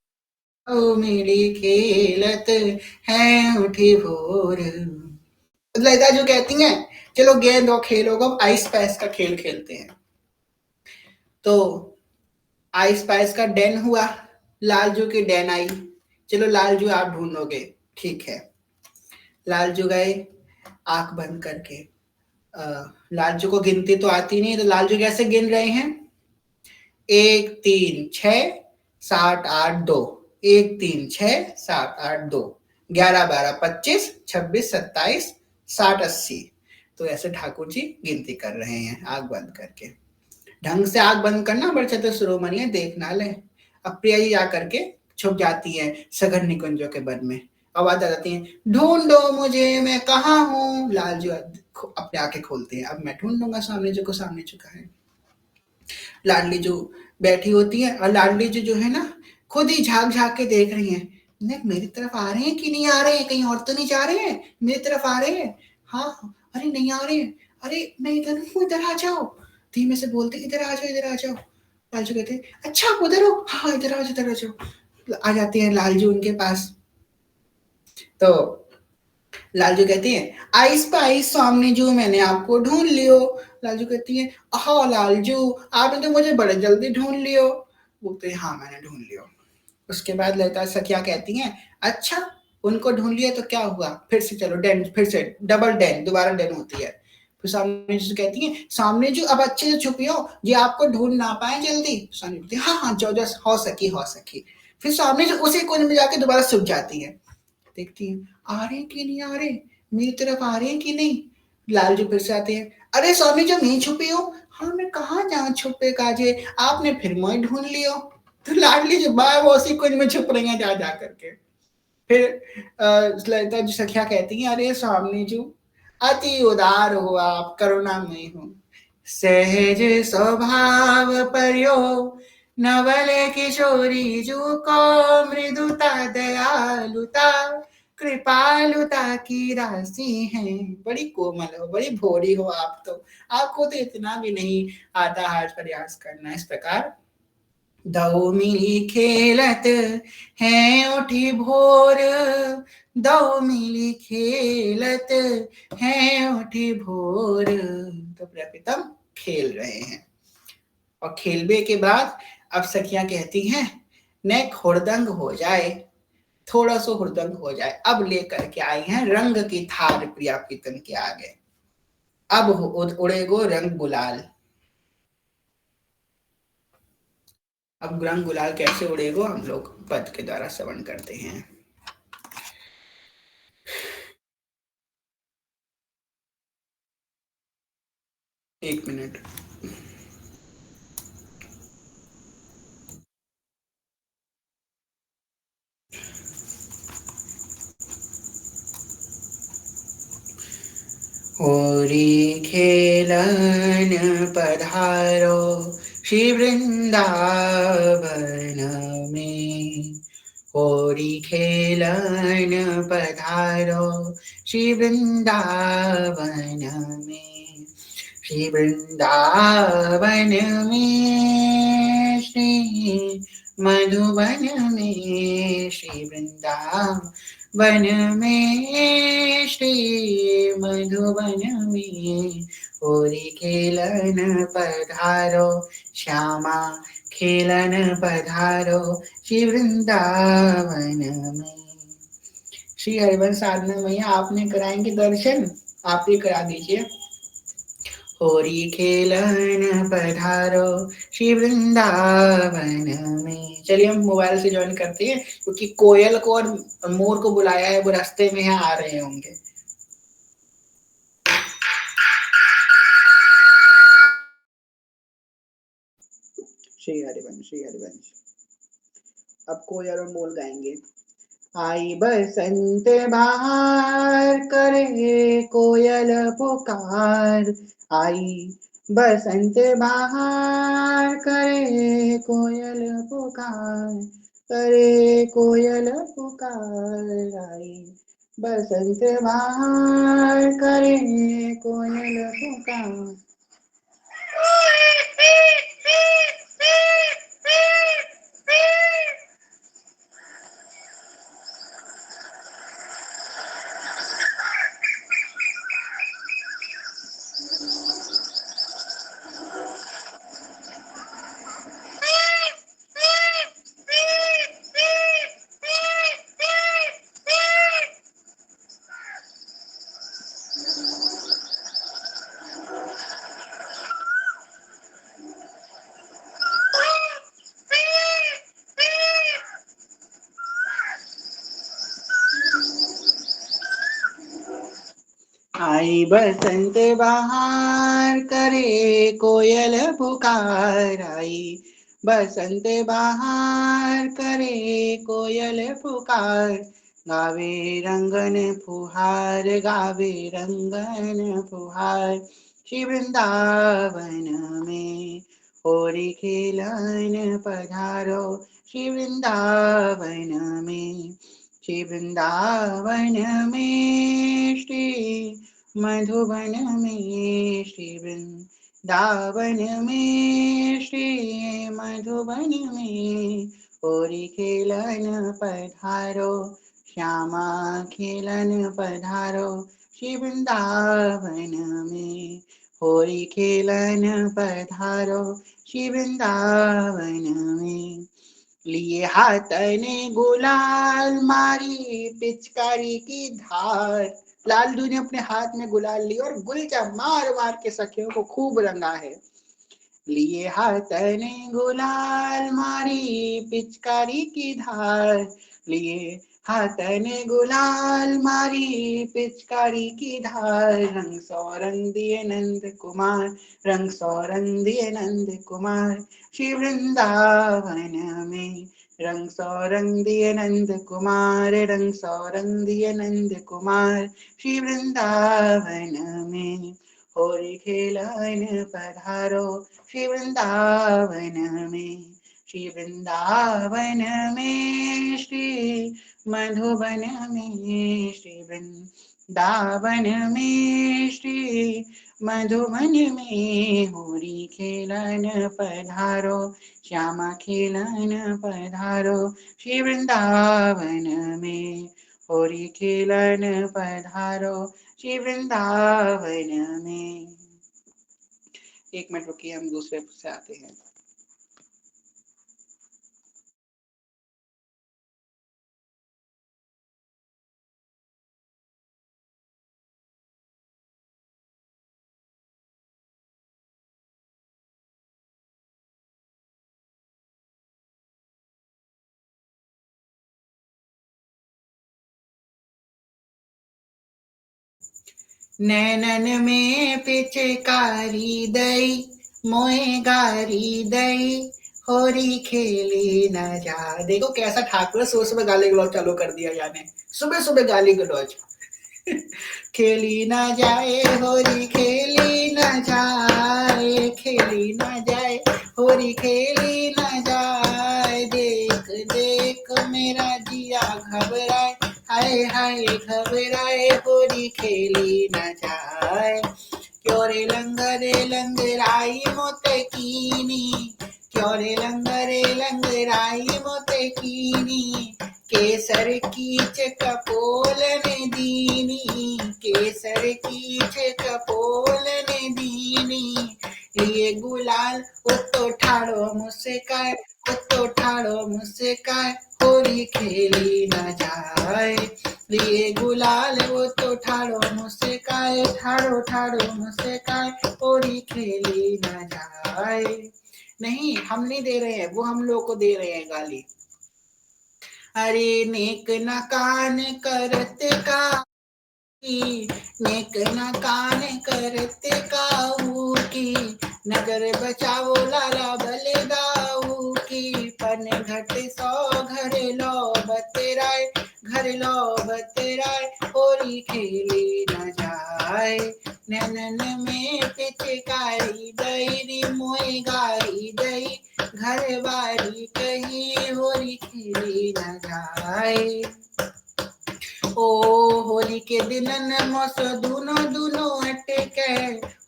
दो मिली खेलत है उठी भोर। ललिता जो कहती हैं, चलो गेंद और खेलो, अब आइस पाइस का खेल खेलते हैं। तो आइस पाइस का डेन हुआ, लालजू की डेन आई, चलो लालजू आप ढूंढोगे, ठीक है। लालजू गए आंख बंद करके, लालजू को गिनती तो आती नहीं, तो लालजू कैसे गिन रहे हैं, 1 3 6 7 8 2, 1 3 6 7 8 2, 11 12 25 26 27 60 80। तो ऐसे ठाकुर जी गिनती कर रहे हैं आंख बंद करके। ढंग से आंख बंद करना, बड़े चतुर शिरोमणि देख ना ले। अब प्रिया जी जाकर के छुप जाती है सघन निकुंजों के वन में, आवाज आ जाती है, ढूंढो मुझे मैं कहाँ हूँ। लालजू अपने आंखें खोलते हैं, अब मैं ढूंढूंगा सामने जो को सामने चुका है। लाडली जो बैठी होती है, और लाडली जो है ना, खुद ही झांक झांक के देख रही है, मेरी तरफ आ रहे हैं कि नहीं आ रहे हैं, कहीं और तो नहीं जा रहे हैं, मेरी तरफ आ रहे हैं, हाँ, अरे नहीं आ रहे हैं, अरे मैं इधर हूँ, इधर आ जाओ, धीमे से बोलते, इधर आ जाओ, इधर आ जाओ। लालजू कहते हैं, अच्छा आप उधर हो, हाँ इधर आ जाओ, इधर आ जाओ। आ जाते हैं लालजू उनके पास। तो लालजू कहती है, आइस पाइस सामने जो मैंने आपको ढूंढ लियो। लालजू कहती है, हाँ लालजू आपने तो मुझे बड़े जल्दी ढूंढ लियो। बोलते हैं, हाँ मैंने ढूंढ लियो। उसके बाद ललिता सखिया कहती हैं, अच्छा उनको ढूंढ लिया तो क्या हुआ, फिर से चलो डेन, फिर से डबल डेन, दोबारा डेन होती है। फिर सामने जो कहती है, सामने जो अब अच्छे से छुपियो, ये आपको ढूंढ ना पाए जल्दी। सामने बोलती है, हाँ हाँ जो जो हो सकी। फिर सामने जो उसी कोने में जाके दोबारा छुप जाती है, देखती है आ रहे कि नहीं आ रहे, मेरी तरफ आ रहे हैं कि नहीं। लालजू फिर से आते हैं, अरे स्वामी जो मैं छुपी हो, हाँ मैं कहाँ जाऊं छुपे काजे, आपने फिर मैं ढूंढ लियो। तो लाडली जो बार वो उसी कुंज में छुप रही है जा करके। फिर ललिता जी सखिया कहती है, अरे स्वामी जी अति उदार हो आप, करुणामय हो, सहज स्वभाव पर्यो नवल किशोरी जू को, मृदुता दयालुता कृपालुता की राशि है। बड़ी कोमल हो, बड़ी भोली हो आप तो, आपको तो इतना भी नहीं आता हाथ प्रयास करना। इस प्रकार दो मिली खेलत हैं उठी भोर, दो मिली खेलत हैं उठी भोर। तो प्रकृतम खेल रहे हैं और खेलबे के बाद अब सखियां कहती हैं ने खुरदंग हो जाए, थोड़ा सा हुरदंग हो जाए। अब लेकर के आई हैं रंग की थार प्रिया प्रीतम के आगे। अब उड़ेगो रंग गुलाल। अब रंग गुलाल कैसे उड़ेगो हम लोग पद के द्वारा श्रवण करते हैं। एक मिनट। होरी खेलन पधारो श्री वृंदावन में, होरी खेलन पधारो श्री वृंदावन में, श्री वृंदावन में, श्री मधुबन में, श्री वृंदावन में, श्री मधुबन में, होरी खेलन पधारो श्यामा खेलन पधारो श्री वृंदावन में। श्री हरिवंश साधना मैया आपने कराएंगे दर्शन, आप ही करा दीजिए। होरी खेलन पधारो श्री वृंदावन में। चलिए हम मोबाइल से ज्वाइन करते हैं क्योंकि कोयल को और मोर को बुलाया है, वो रास्ते में आ रहे होंगे। श्री हरिवंश, श्री हरिवंश। अब कोयल और मोर गाएंगे। आई बसंत बहार करे कोयल पुकार, आई बसंत बहार करे कोयल पुकार, करे कोयल पुकार। आई बसंत बहार करे कोयल पुकार। आई बसंत बहार करे कोयल पुकार, आई बसंत बहार करे कोयल पुकार। गावे रंगन फुहार, गावे रंगन फुहार श्री वृंदावन में, होरी खेलन पधारो श्री वृंदावन में, श्री वृंदावन में, श्री मधुबन में, श्री वृंदावन में, श्री मधुबन में, होरी खेलन पधारो श्यामा खेलन पधारो श्री वृंदावन में, होरी खेलन पधारो श्री वृंदावन में। लिए हाथने गुलाल मारी पिचकारी की धार, लालजू ने अपने हाथ में गुलाल लिया और गुलचा मार मार के सखियों को खूब रंगा है। लिए हाथने गुलाल मारी पिचकारी की धार, लिए हाथने गुलाल मारी पिचकारी की धार। रंग सौरंग दिए नंद कुमार, रंग सौरंग दिए नंद कुमार श्री वृंदावन में, रंग सौरंग दिए नंद कुमार, रंग सौरंग दिए नंद कुमार श्री वृंदावन में, होरी खेलन पधारो श्री वृंदावन में, श्री वृंदावन में, श्री मधुबन में, श्री वृंदावन में, श्री मधुबन में होरी खेलन पधारो, श्यामा खेलन पधारो, श्री वृंदावन में होरी खेलन पधारो, श्री वृंदावन में। 1 मिनट रुकिए, हम दूसरे से आते हैं। नैनन में पिचकारी दई, मोए गारी दई, होरी खेली न जा। देखो कैसा ठाकुर सुबह सुबह गाली गलौज चालू कर दिया जाने, सुबह सुबह गाली गलौज। खेली ना जाए होरी खेली ना जाए, खेली ना जाए होरी खेली ना जाए, देख देख मेरा जिया घबराए, हाय हाय घबराए, होरी खेली ना जाए। क्यों रे लंगराई मोते कीनी, क्यों रे लंगराई मोते कीनी, केसर कीच कपोल ने दीनी, केसर कीच कपोल ने दीनी, लिए गुलाल वो तो ठाड़ो मुस्काए, वो तो ठाड़ो मुस्काए, होरी खेली न जाए। लिए गुलाल वो तो ठाड़ो मुस्काए, ठाड़ो ठाड़ो मुस्काए, होरी खेली न जाए। नहीं, हम नहीं दे रहे हैं, वो हम लोग को दे रहे हैं गाली। अरे नेक न कान करते का, नेक न कान करते काऊ की, नगर बचाओ लाला बलिदाऊ की, पन घट 100 घर लो बतेराय, घर लो बतेराय, होरी खेली न जाए। नैनन में पिचकारी दई, मोई गारी दई, घर बारी कही, होरी खेली न जाए। ओ होली के दिनन मस दुनो दुनो अटके,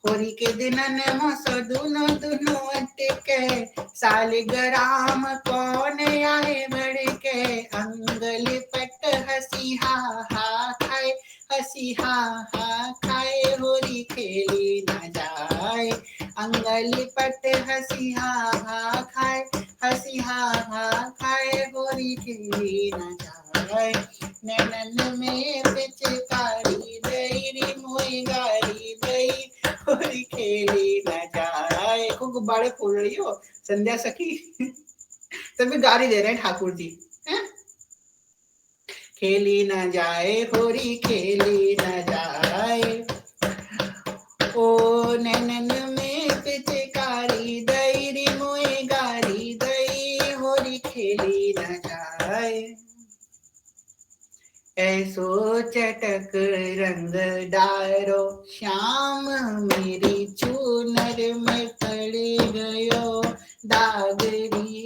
होली के दिनन मस दुनो दुनो अटके, सालिग्राम कौन आए बढ़के, अंगल पट हसी हा हा खाए, हसी हा हा खाए, होली खेली न जाए। अंगल पट हसी हा हा खाए, हसी हा हा खाए, होली खेली न जाए। नैनन में पिचकारी दई, मोई गारी दई, होली खेली न जाए। खूब गुब्बारे फोड़ रही हो संध्या सखी। तभी गाली दे रहे हैं ठाकुर जी। खेली न जाए होरी खेली न जाए, ओ नैनन में पिचकारी दई, मोई गारी दई, होरी खेली न जाए। ऐसो चटक रंग डारो, श्याम मेरी चूनर में पड़ गयो दागरी,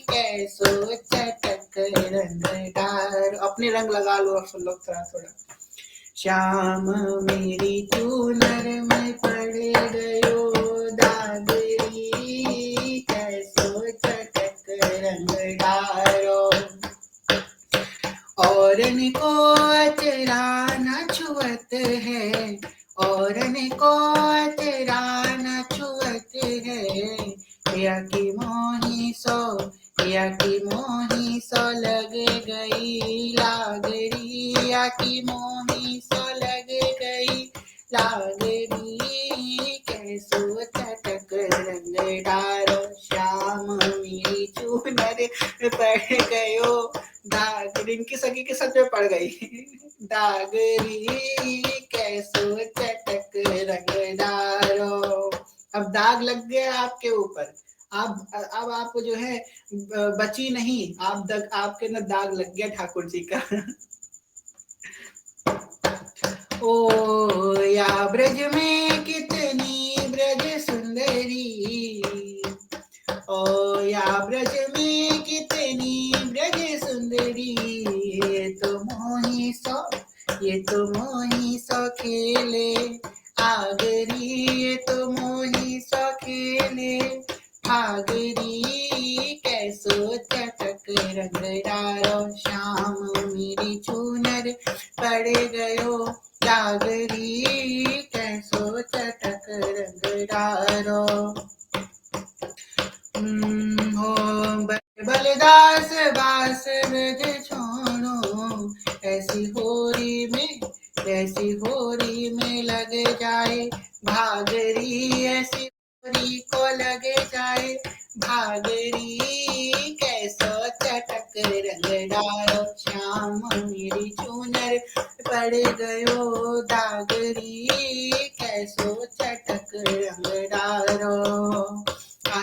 कैसो चटक रंग डारो। अपने रंग लगा लो आप सब लोग थोड़ा थोड़ा। श्याम मेरी चूनर में पड़ गयो दागरी, कैसो चटक रंग डारो, औरन को अचरा न छुअत है, औरन को अचरा न छुअत है, या की मोही सो, या की मोही सो लग गई लागरी, या की मोही सो लग गई लागरी, कैसो चटक रंग डारो, श्याम मेरी चूनर पड़ गयो दागरी, इनकी सखी के सच में पड़ गई दागरी, कैसो चटक रंग डारो। अब दाग लग गया आपके ऊपर, अब आप जो है बची नहीं, आपके न दाग लग गया ठाकुर जी का। ओ या ब्रज में कितनी ब्रज सुंदरी, ओ या ब्रज में कितनी ब्रज सुंदरी, ये तो मोही सो, ये तो मोही सो खेले आगरी, भागरी कैसो चटक रंग डारो, श्याम मेरी चूनर पड़ गयो दागरी, कैसो चटक रंग डारो। हो बलदास बास ब्रज छोड़ो, ऐसी होरी में लग जाए भागरी, ऐसी होरी को लग जाए भागरी, कैसो चटक रंग डारो, श्याम मेरी चूनर पड़ गयो दागरी, कैसो चटक रंग डारो,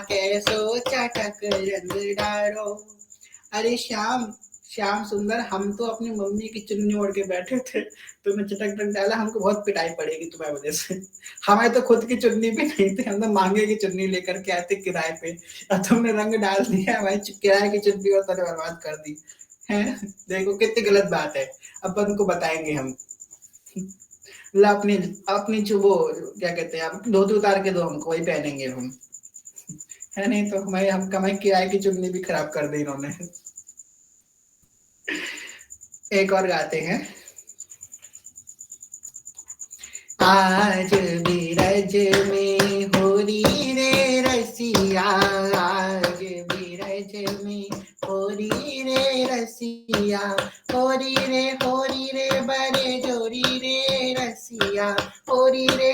कैसो चटक रंग डारो। अरे श्याम सुंदर, हम तो अपनी मम्मी की चुन्नी ओढ़ के बैठे थे, तुमने चटक रंग डाला, हमको बहुत पिटाई पड़ेगी तुम्हारी वजह से। हमें तो खुद की चुन्नी भी नहीं थी, हम तो मांगे की चुन्नी लेकर के आए थे किराए पे, और तुमने रंग डाल दिया, हमारी किराए की चुन्नी और तने बर्बाद कर दी है। देखो कितनी गलत बात है, अब उनको बताएंगे हम। अपनी वो क्या कहते हैं, आप धोती उतार के दो हमको, वही पहनेंगे हम, है नहीं तो हमारी किराए की चुन्नी भी खराब कर दी इन्होंने। एक और गाते हैं। आज बीरज में होरी रे रसिया, आज बीरज में होरी रे रसिया, होरी रे बड़े जोरी रे रसिया, होरी रे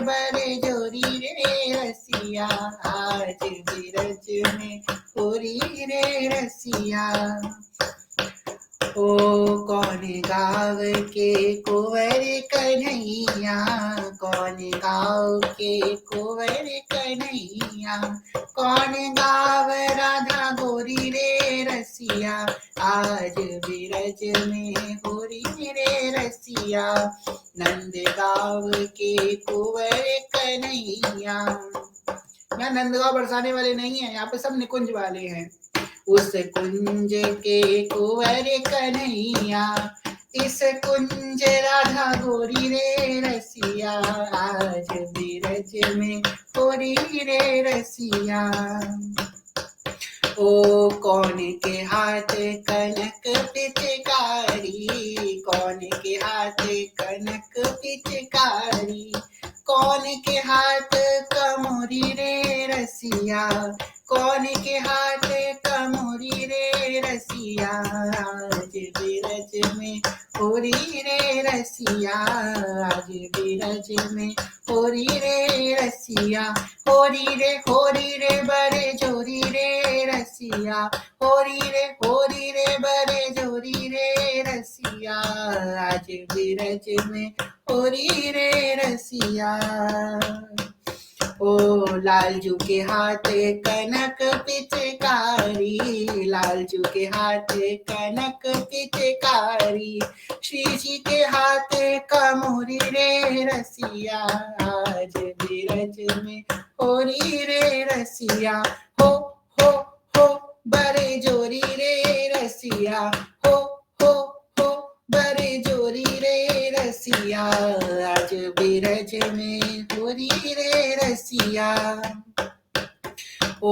बड़े जोरी रे रसिया, आज बीरज में होरी रे रसिया। ओ कौन गाँव के कुंवर कन्हैया, कौन गाँव के कुंवर कन्हैया, कौन गाँव राधा गोरी रे रसिया, आज बीरज में होरी रे रसिया, नंद गाँव के कुंवर कन्हैया। यहाँ नंदगांव बरसाने वाले नहीं है, यहाँ पे सब निकुंज वाले हैं। उस कुंज के कुंवर कन्हैया, इस कुंज राधा गोरी रे रसिया, आज बीरज में होरी रे रसिया। ओ कौन के हाथ कनक पिचकारी, कौन के हाथ कनक पिचकारी, कौन के हाथ कमोरी रे रसिया, कौन के हाथ कमोरी रे रसिया, आज बीरज में होरी रे रसिया, आज बीरज में होरी रे रसिया, होरी रे बड़े जोरी रे रसिया, होरी रे बड़े जोरी रे रसिया, आज बीरज में होरी रे रसिया। ओ लालजू के हाथ कनक पिचकारी, लालजू के हाथ कनक पिचकारी, श्री जी के हाथ कमोरी रे रसिया, आज बीरज में होरी रे रसिया। हो बड़े जोरी रे रसिया, हो बड़े जोरी रे रसिया, आज बीरज में होरी रे रसिया। ओ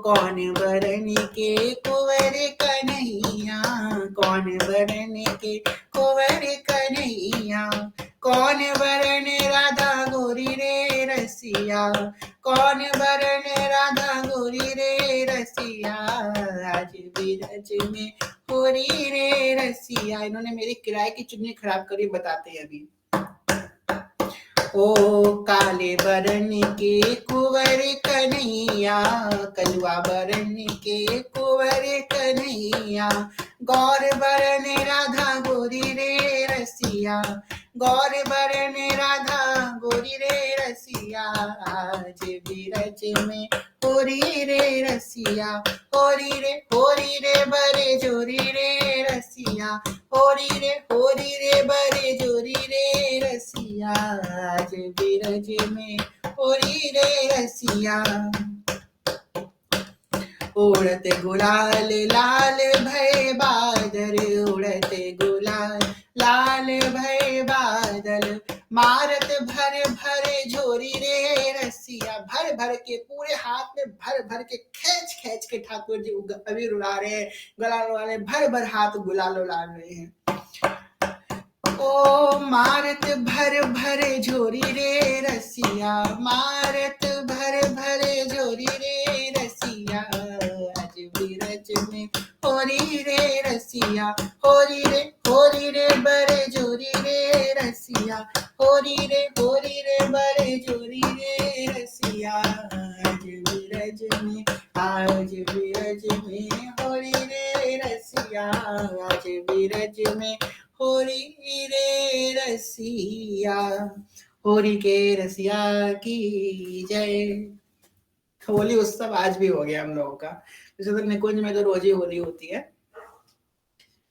कौन बरन के कुंवर कन्हैया, कौन बरन के कुंवर कन्हैया, कौन बरन राधा गोरी रे रसिया, कौन बरन राधा गोरी रे रसिया, आज बीरज में होरी रे रसिया। इन्होंने मेरी किराए की चुन्नी खराब करी, बताते हैं अभी। ओ काले बरन के कुंवर कन्हैया, कलुआ बरन के कुंवर कन्हैया, गौर बरन राधा गोरी रे रसिया, गौर बरन राधा गोरी रे रसिया, आज बीरज में होरी रे रसिया, होरी रे बड़े जोरी रे रसिया, होरी रे बड़े जोरी रे रसिया, आज बीरज में होरी रे रसिया। उड़ते गुलाल लाल भय बादल, उड़ते गुलाल लाल भय बादल, मारत भर झोरी रे रसिया, भर भर के, पूरे हाथ में भर भर के खींच खींच के ठाकुर जी अबीर उड़ा रहे हैं, गुलाल उड़ा रहे हैं, भर भर हाथ गुलाल उड़ा रहे हैं। ओ मारत भर भरे झोरी रे रसिया, मारत भर भरे झोरी रे रसिया, आज बिरज में होरी रे रसिया, होरी रे बरे झोरी रे रसिया, होरी रे बरे झोरी रे रसिया, आज बिरज में होरी रे रसिया, आज बिरज में होरी रे रसिया, होरी के रसिया की जय। होली उत्सव आज भी हो गया हम लोगों का, जैसे तो निकुंज में तो रोज ही होली होती है।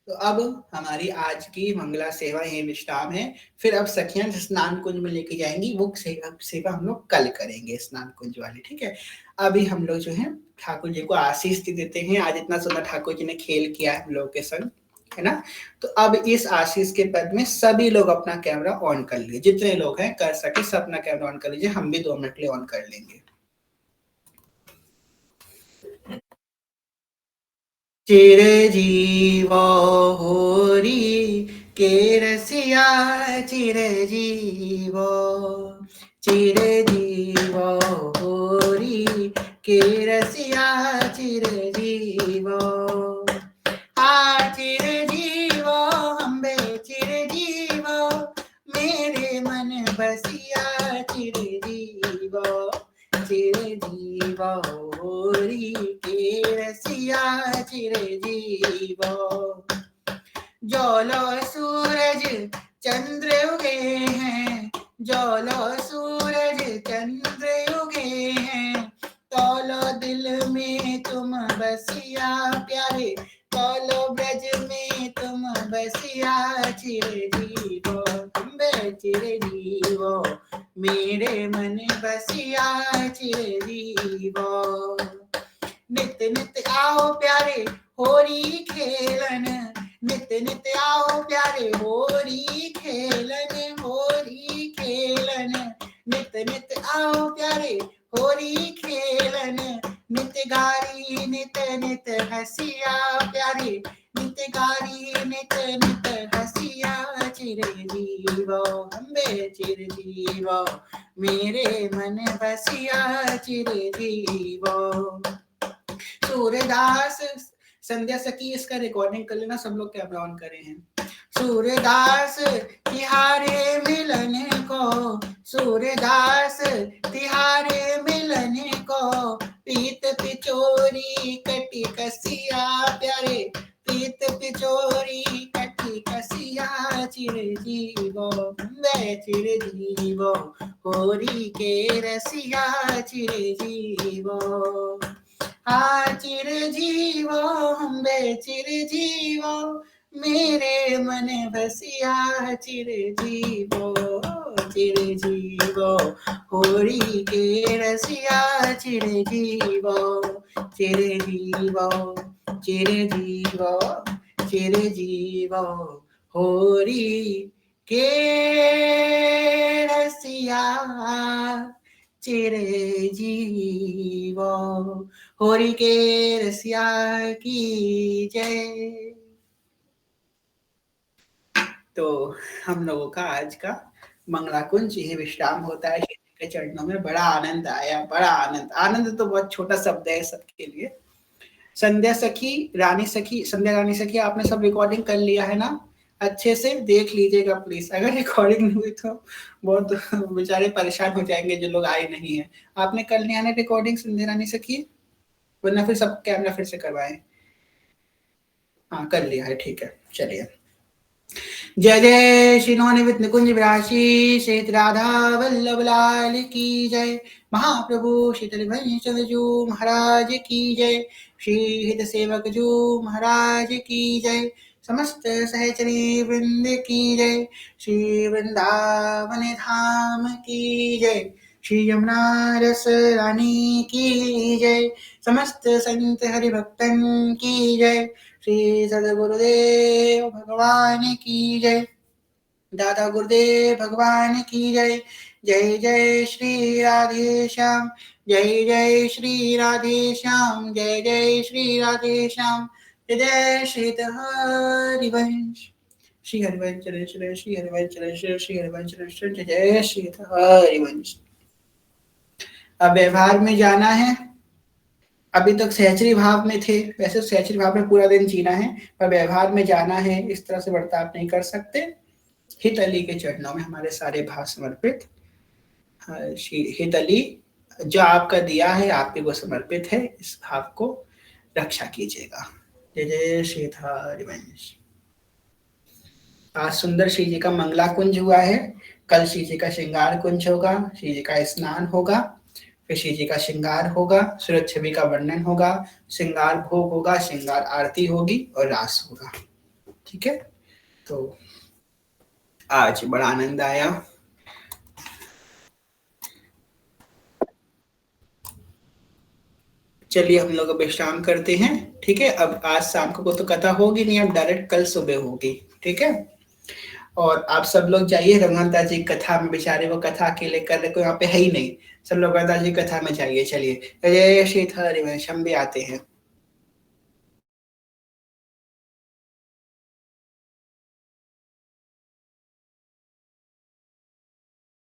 तो अब हमारी आज की मंगला सेवा यही विश्राम है। फिर अब सखियां स्नान कुंज में लेके जाएंगी, वो सेवा हम लोग कल करेंगे स्नान कुंज वाली, ठीक है। अभी हम लोग जो है ठाकुर जी को आशीष देते हैं। आज इतना सुंदर ठाकुर जी ने खेल किया है हम लोग के संग, है ना। तो अब इस आशीष के पद में सभी लोग अपना कैमरा ऑन कर लीजिए, जितने लोग हैं कर सके सब अपना कैमरा ऑन कर लीजिए। हम भी 2 मिनट के लिए ऑन कर लेंगे। चिरजीव होरी के रसिया, चिरजीव होरी के रसिया, चिरजीव चिरजीव अम्बे चिरजीव, मेरे मन बसिया चिरजीव होरी के रसिया, चिरजीव जौलो सूरज चंद्र उगे हैं, जौलो सूरज चंद्र उगे हैं, तौलो दिल में तुम बसिया प्यारे, तौलो ब्रज में तुम बसिया चिरजीव, चिरजीव मेरे मन बसिया चिरजीव। नित नित आओ प्यारे होरी खेलन, नित नित आओ प्यारे होरी खेलन, होरी खेलन, नित नित आओ प्यारे होरी खेलन, नित गारी नित नित हसिया प्यारे, नित गारी नित नित हसिया चिरजीव, अम्बे चिरजीव मेरे मन बसिया चिरजीव। सूरदास संध्या सखी इसका रिकॉर्डिंग कर लेना, सब लोग कैमरा ऑन करे हैं। सूरदास तिहारे मिलन को, सूरदास तिहारे मिलन को, पीत पिचोरी कटी कसिया प्यारे, पीत पिचोरी कटी कसिया चिरजीव, चिरजीव होरी के रसिया चिरजीव। चिरजीव अम्बे चिरजीव मेरे मन बसिया चिरजीव, चिरजीव होरी के रसिया चिरजीव, चिरजीव चिरजीव चिरजीव होरी के रसिया चिरजीव, होरी के रसिया की जय। तो हम लोगों का आज का मंगला कुंज यही विश्राम होता है। के चरणों में बड़ा आनंद आया, बड़ा आनंद। आनंद तो बहुत छोटा शब्द है सबके लिए। संध्या सखी, रानी सखी, संध्या रानी सखी आपने सब रिकॉर्डिंग कर लिया है ना? अच्छे से देख लीजिएगा प्लीज। अगर रिकॉर्डिंग नहीं हुई तो बहुत बेचारे परेशान हो जाएंगे जो लोग आए नहीं है। आपने कर लिया ना रिकॉर्डिंग संध्या रानी सखी? वरना फिर सब कैमरा फिर से करवाएं। हाँ कर लिया है, ठीक है चलिए। जय जय श्री नवनिवृत्त निकुंज विराशी श्री राधा वल्लभ लाल की जय। महाप्रभु शीतल भंजन जू महाराज की जय। श्री हित सेवक जू महाराज की जय। समस्त सहचरी वृंद की जय। श्री वृंदावन धाम की जय। श्री यमुना रस रानी की जय। समस्त संत हरिभक्तन की जय। श्री सदगुरुदेव भगवान की जय। दादा गुरुदेव भगवान की जय। जय जय श्री राधे श्याम, जय जय श्री राधे श्याम, जय जय श्री राधे श्याम, जय जय श्री हरिवंश। श्री हरिवंश चरण चरण, श्री हरिवंश चरण चरण, श्री हरिवंश चरण चरण, जय जय श्री हरिवंश। अब व्यवहार में जाना है। अभी तक सहचरी भाव में थे, वैसे सहचरी भाव में पूरा दिन जीना है, पर व्यवहार में जाना है, इस तरह से बर्ताव नहीं कर सकते। हित अली के चरणों में हमारे सारे भाव समर्पित। हित अली, जो आपका दिया है आपके को समर्पित है, इस भाव को रक्षा कीजिएगा। जय जय श्री हरिवंश। आज सुंदर श्री जी का मंगला कुंज हुआ है, कल श्री जी का श्रृंगार कुंज होगा, श्री जी का स्नान होगा, फिर श्री जी का श्रृंगार होगा, सूरज छवि का वर्णन होगा, श्रृंगार भोग होगा, श्रृंगार आरती होगी और रास होगा। ठीक है, तो आज बड़ा आनंद आया। चलिए हम लोग विश्राम करते हैं। ठीक है, अब आज शाम को तो कथा होगी नहीं, अब डायरेक्ट कल सुबह होगी। ठीक है, और आप सब लोग जाइए रघुनाथ जी कथा में, बेचारे वो कथा अकेले कर रहे, कोई वहाँ पे है ही नहीं, सब लोग रघुनाथ जी कथा में जाइए। चलिए, जय श्री हरिवंश, हम भी आते हैं।